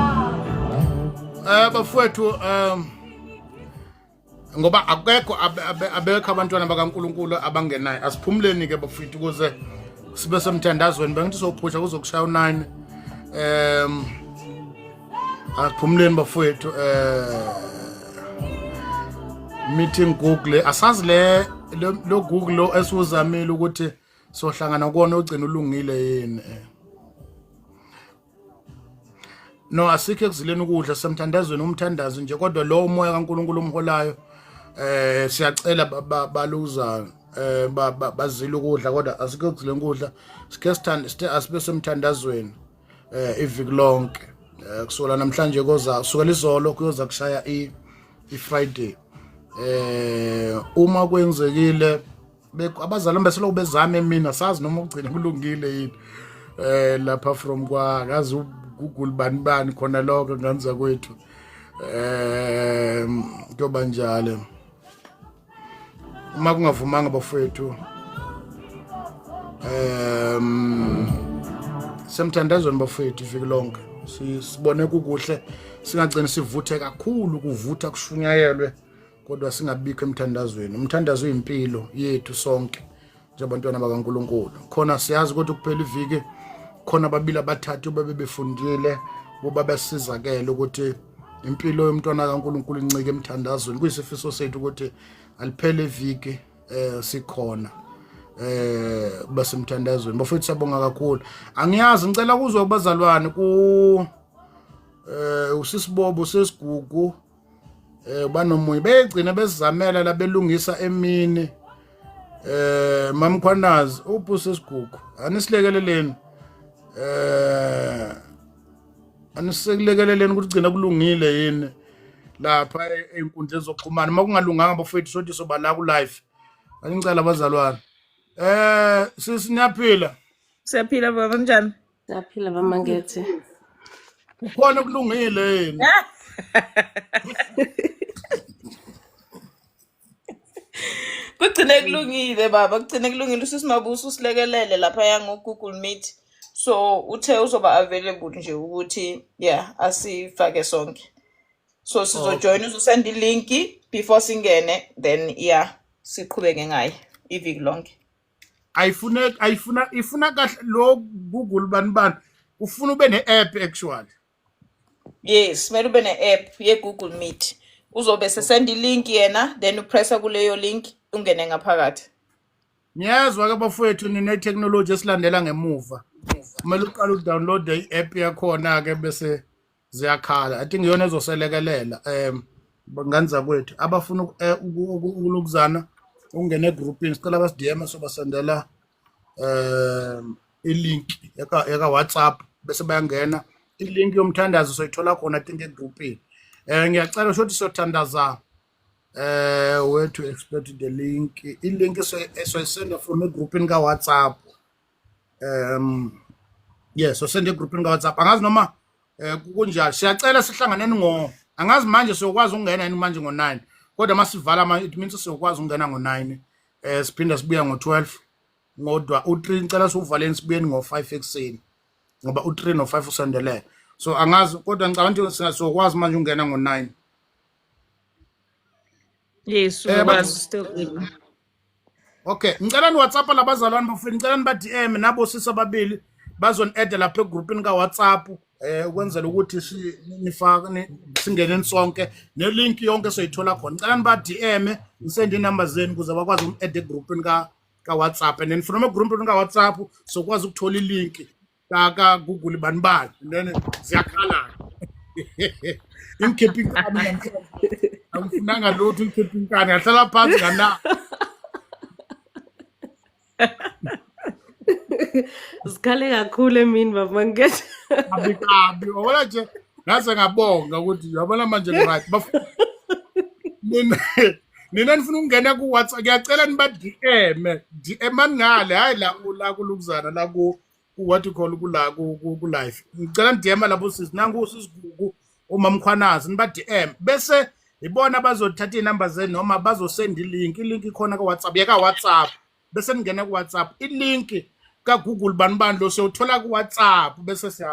bafowethu ngoba akekho abekho abantwana bakaNkuluNkulu abangenayo asiphumuleni ke bafowethu ukuze sibe semthandazweni bengithi sophusha kuzokushaya u9 asiphumuleni bafowethu meeting Google asazi lo Google lo esiwuzamile ukuthi sohlangana kuona ugcina ulungile yini no asikho ekuzileni ukudla semthandazweni umthandazo nje kodwa lo umoya kaNkuluNkulu umholayo siyacela baluza bazile ukudla kodwa asikho ekuzileni ukudla sike sithande asibe semthandazweni iviki lonke kusola namhlanje koza sukela izolo kuyoza kushaya iFriday uma kwenzekile abazali beselo bezame mina sazi noma ugcina kulungile yini lapha from kwakazi Google bani khona lokho nganza kwethu kuyoba njalo uma kungavumanga bafowethu semthandazweni bafowethu iviki lonke sibone kukuhle singagcina sivuthe kakhulu kuvutha kushunyayelwe kodwa singabikho emthandazweni umthandazo uyimpilo yethu sonke njengabantwana bakaNkuluNkulu khona siyazi ukuthi kuphela iviki khona babili abathathu bebefundile kuba basizakele ukuthi impilo yomntwana kaNkuluNkulu incike emthandazweni kuyisifiso sethu ukuthi aliphele iviki sikhona basemthandazweni bafethu siyabonga kakhulu angiyazi ngicela kuzwe kubazalwane ku usisibobo sesigugu banomoya begcina bezizamela labelungisa emini mamkhwanazi uphusa esigugu anisilekeleleni anisekulekeleleni ukuthi gcina kulungile yini lapha einkundleni zokuxhumana makungalunganga bafethu sothi soba la ku live angicela abazalwane siniyaphila Siyaphila baba njani? Siyaphila bamangethe. kukhona kulungile yini Kugcine kulungile baba, kugcine kulungile usisimabuso usilekelele lapha yango Google Meet. So uthe uzoba available nje ukuthi asifake sonke. So sizojoin uzosend ilink before singene then siqhubeke ngayo iviki lonke. ifuna kahle lo Google bani ufuna ube ne-app actually Yes, kumele ube ne-app ye-Google Meet. Uzobe sesend ilink yena then upressa kuleyo link ungene ngaphakathi. ngiyezwa ke bafowethu nine-technology esilandela ngemuva kumele uqale udownload i-app yakhona ke bese ziyakhala I think iyona ezoselekelela banganza kwethu abafuna ukulukuzana ungene egroupini sicela basi-DM sobasendela ilink yaka WhatsApp bese bayangena ilink yomthandazo soyithola khona I think egroupini ngiyacela ukuthi siyothandaza where to expect the link ilink soyisenda from egroupini ka WhatsApp yes so send egroupini ka WhatsApp angazi noma kunjalo siyacela sihlanganeni Angazi manje siyokwazi ukungena yini manje ngo9 kodwa masivala it means siyokwazi ukungena ngo9 siphinda sibuya ngo12 ngodwa u3 ngicela siuvaleni sibuyeni ngo5 ekseni ngoba u3 no5 usendelele so angazi kodwa ngicabanga ukuthi siyokwazi manje ukungena ngo9 Yes, but ukwazi still. okay ngicela ni WhatsApp labazalwane bafuni ngicela niba DM nabo sisa babili bazoni add lapha egroupini ka WhatsApp ukwenzela ukuthi nifake singene sonke nelink yonke soyithola khona ngicela niba DM nisende inamba zenu ukuze bakwazi umu-add egroupini ka WhatsApp and then from egroupini ka WhatsApp sokwazi ukuthola ilink ka Google banibani then ziyakhala inkeeping kami namhlanje angifunanga lutho inkeeping kani ngahlala phansi ngana Sikhale kakhulu emini baba Mangete. abikabi wabona nje ngase ngabonga ukuthi yabona manje right nina nifuna ukungena ku WhatsApp ngiyacela niba DM ngale hayi la kulukuzana la ku what you call ku live ngicela DM lapho sisi nangu usisigugu umamkhwanazi niba DM bese ibona bazothatha inamba zenu noma bazosend ilink ikhona ku WhatsApp yeka WhatsApp bese ningena ku WhatsApp ilink ka Google banibani lo siyothola ku WhatsApp bese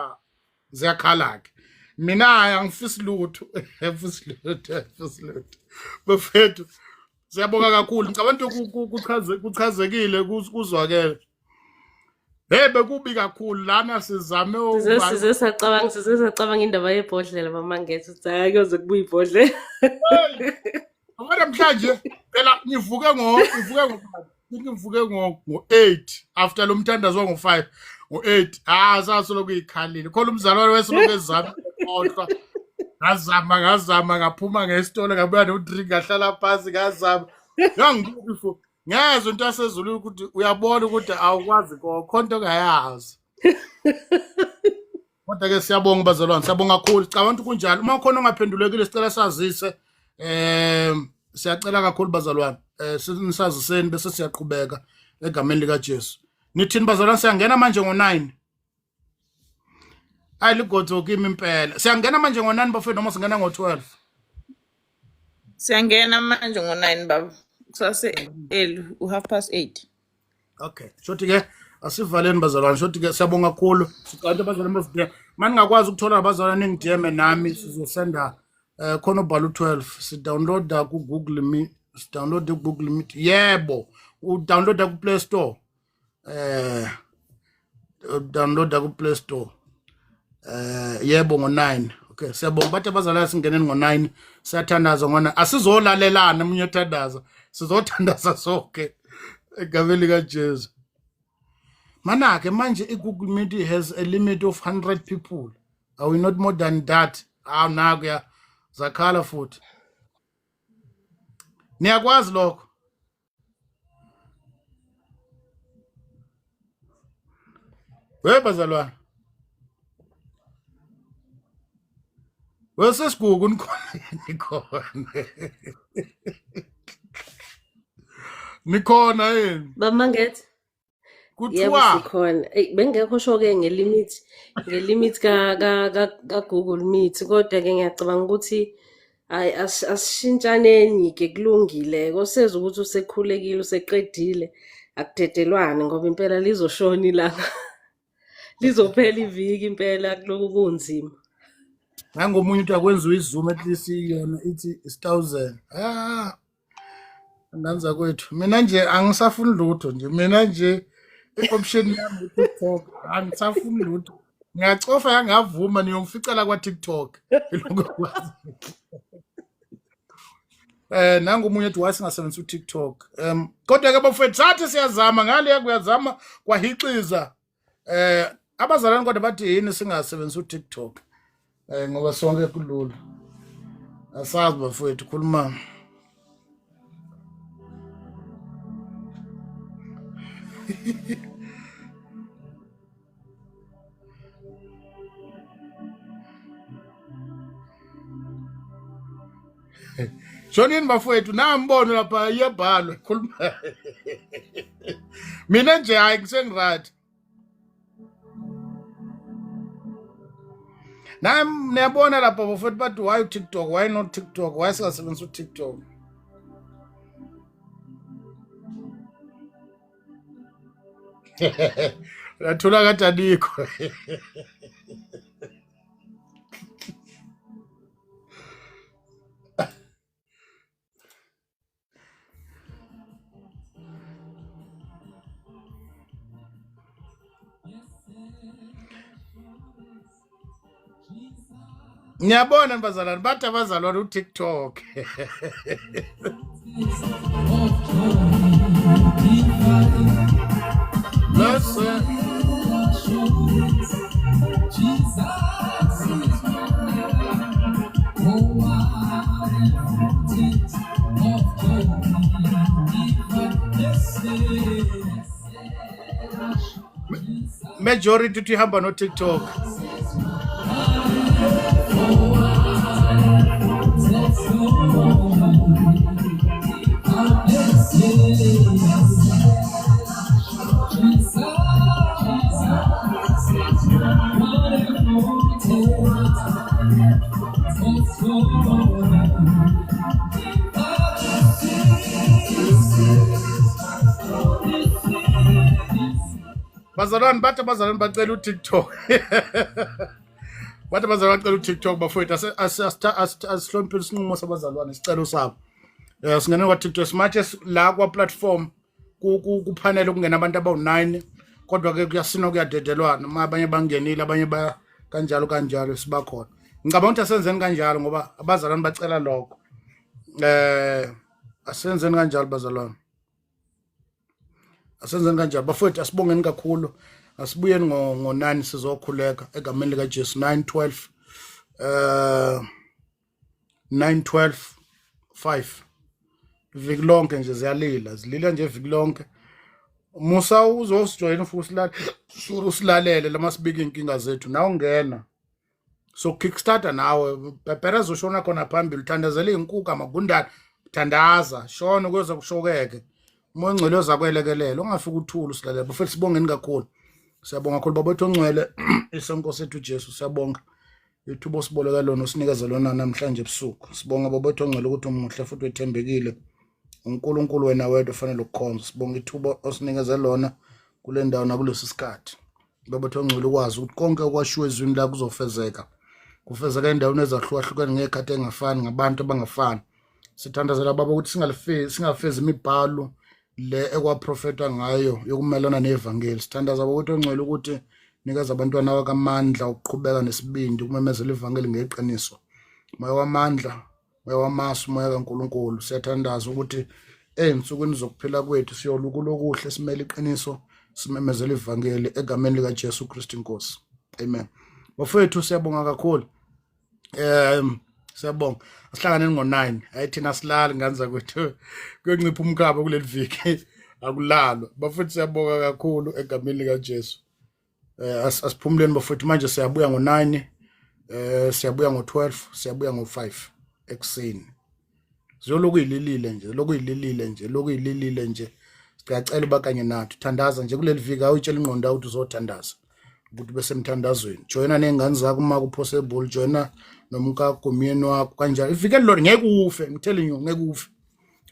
ziyakhala ke mina angifisi lutho angifisi lutho bafethu siyabonga kakhulu ngicabanga ukuthi kuchazekile kuzwakele bekubi kakhulu lana sizame Size sacabanga indaba yebhodlela baba Mangete ukuthi hayi kuyoze kubuye ibhodlela. Ngoba namhlanje phela ngivuke ngo8 after lo mthandazo ngo5 ngo8 sasolo kuyikhalile khona umzalwane wesoloke ezama kodwa ngazama ngaphuma ngesitolo ngabuya no3 ngahlala phansi ngazama yangibuka ngezwe into yasezulu ukuthi uyabona ukuthi awukwazi khonto ngayazi kodwa ke siyabonga bazalwane siyabonga kakhulu cabanga ukuthi kunjalo uma khona ongaphendulekile sicela sazise siyacela kakhulu bazalwane sinisaziseni bese siyaqhubeka egameni lika Jesu nithini bazalwane siyangena manje ngo9 hayi ligodzo kimi impela siyangena manje ngo9 bafethu noma singena ngo12 Siyangena manje ngo9 baba. Kusase u8:30. okay shothi ke asivaleni bazalwane shothi ke siyabonga kakhulu sicela bazalwane bafike manje ngakwazi ukuthola abazalwane ngidm nami sizosenda khona ubhala u12 sidownloada ku Google Meet download ku Google Meet yebo udownloada ku Play Store downloada ku Play Store yebo ngo9 okay siyabonga bathi abazalwane singeneni ngo9 siyathandaza ngona asizolalelana umunye uthandaza sizothandaza sonke egameni lika Jesu manake manje iGoogle Meet has a limit of 100 people are we not more than that nakuya zakhala futhi niyakwazi lokho bazalwane wesesigugu nikhona yini Baba Mangete. Yebo kuthiwa sikhona. Bengekho shoke ngelimit ka Google Meet kodwa ke ngiyacabanga ukuthi hayi asishintshaneni ke kulungile koseza ukuthi usekhulekile useqedile akudedelwane ngoba impela lizoshona ilanga lizophela iviki impela kuloku kunzima. nangomunye uthi akwenziwa izoom at least yona ithi 1000 nganza kwethu mina nje angisafuni lutho nje mina nje i-option yami TikTok angisafuni lutho ngiyacofa yangavuma niyongificela kwa TikTok lokwazi nangomunye ethi wasingasebenzisa uTikTok kodwa ke bafethu sathi siyazama ngale kuyazama kwahixiza abazalwane kodwa bathi yini singasebenzisa uTikTok ngoba sonke kulula asazi bafethu khuluma Shonini bafowethu nambono lapha iyabhalwa khuluma mina nje hayi ngisengirathi Nam niyabona lapha bafowethu bathi why TikTok, why not TikTok, why singasebenzisa uTikTok? Lathula kade alikho. Ngiyabona bazalwane bathi abazalwane uTikTok. Listen. Majority tuhamba no TikTok. Bazalwane bathi abazalwane bacela uTikTok. Bathi abazalwane bacela uTikTok bafowethu asihloniphe isinqumo sabazalwane isicelo sabo. Singene kwa TikTok simathe la kwa platform kuphanele ukungena abantu abawu9 kodwa ke kuyasina kuyadedelwana abanye bangenile abanye ba kanjalo sibakhona. Ngicabanga ukuthi asenzeni kanjalo ngoba abazalwane bacela lokho. Asenzeni kanjalo bazalwane. Asenzeni kanjalo bafowethu asibongeni kakhulu. Asibuyeni ngo9 sizokhuleka egameni lika Jesu 9:12 5 viki lonke nje ziyalila zilila nje viki lonke. Musa uzosijoyina futhi usilalele lama sibika inkinga zethu nawe ungena. So kickstarter nawe pepereza ushona khona phambili thandazela inkukhu amagundane thandaza shona kuyoze kushokeke. Umoya ongcwele zakwelekelela ungafika uthula usilalela bafethu sibongeni kakhulu. Siyabonga kakhulu babethu ongcwele isenkosi ethu Jesu siyabonga. Ithubo siboleka lona usinikeza lona namhlanje ebusuku. Sibonga babethu ongcwele ukuthi umuhle futhi wethembekile. uNkulunkulu wena wedwa ufanele ukukhonza. Sibonga ithuba osinikeze lona kule ndawo nakulesi sikhathi. Babethu ongcwele ukwazi ukuthi konke okwashiwe ezwini la kuzofezeka. Kufezeka endaweni ezahlukahlukene ngekhathi engafani ngabantu abangafani. Sithandazela baba ukuthi singafezi imibhalo le ekwaprofetwa ngayo yokumelana nevangeli. Sithandaza ukuthi ongcwele ukuthi nikeza abantwana bakamandla ukuqhubeka nesibindi kumemezela ivangeli ngeqiniso. Moya wamandla, moya wamasu, moya kaNkulunkulu. Siyathandaza ukuthi ensukwini zokuphila kwethu siyolukulo kuhle simele iqiniso simemezela ivangeli egameni lika Jesu Kristu Inkosi. Amen. Bafethu siyabonga kakhulu. Siyabonga. Asihlanganeni ngo9. Ayithina silala nganza kwethu kuyoncipha umkhaba kuleli viki akulalwa. Bafethu siyabonga kakhulu egameni lika Jesu. Asiphumuleni bafethu manje siyabuya ngo9, siyabuya ngo12, siyabuya ngo5 ekseni. Ziyoloku yililile nje. Sicela bakanye nathi thandaza nje kuleli viki awutshela ingqondo ukuthi uzothandaza. Ukuthi bese emthandazweni. Joina nengane zakho uma kupossible, joina nomkagomyeni wakho kanjalo. Ivikele lona ngeke ufe, I'm telling you ngeke ufe.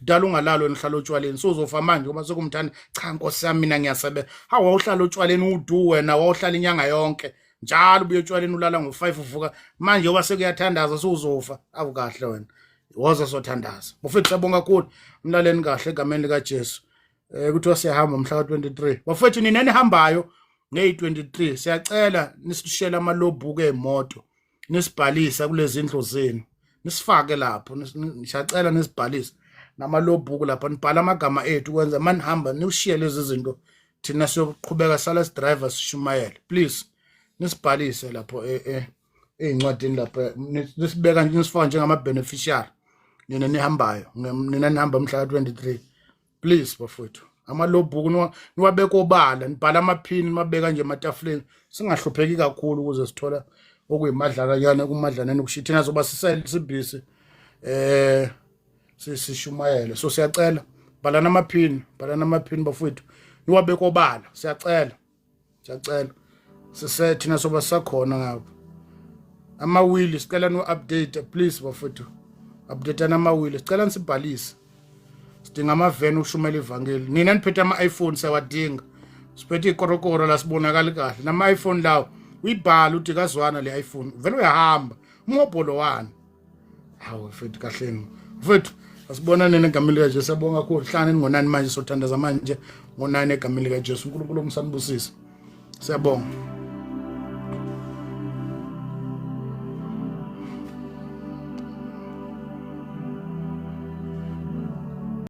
Dala ungalalo enihlala otshwaleni. So uzofa manje uma sekumthanda cha Nkosi yami mina ngiyasebenza. Hawu wawuhlala otshwaleni udu wena wawuhlala inyanga yonke. Njalo ubuye otshwaleni ulala ngo5 uvuka. Manje oba sekuyathandaza so uzofa. Awukahle wena. Woza sothandaza. Bafethu sabonga kakhulu. Umlaleni kahle egameni lika Jesu. Ukuthi wasihamba mhla ka23. Bafethu nineni hambayo nge23 siyacela nisishela amalobhuku emoto. Nisibhalisa kulezi indlu zenu. Nisifake lapho. Siyacela nisibhalisa namalobhuku lapha nibhala amagama ethu kwenza manihamba niushiye lezi zinto thina siyoqhubeka sala driver sishumayela. Please nisibhalise lapho eincwadini lapha nisibeka nje nisifaka njengama beneficiary. Nina nihambayo nina nihamba mhla ka23. Please bafowethu amalobhuku niwabeka obala nibhala amaphini mabeka nje ematafuleni singahlupheki kakhulu ukuze sithola okuyimadlalanyana kumadlaneni ukushithina zoba sibhisi sishumayele. So siyacela bhala namaphini bafowethu niwabeka obala siyacela sisethina soba sakhona ngapha amawili sicela no-update please bafethu updateana amawili sicela nisibhalise sidinga amaveni ushumela ivangeli nina niphethe ama-iPhone siyawadinga siphethe ikorokoro la sibonakali kahle nama-iPhone lawo uyibhala uthi kazwana le iPhone vele uyahamba umhobholo wani hawu mfethu kahleni mfethu asibonane negameli kaJesu siyabonga kakhulu hlane ningonani manje sothandaza manje ngonani egameli kaJesu uNkulunkulu umsanibusise siyabonga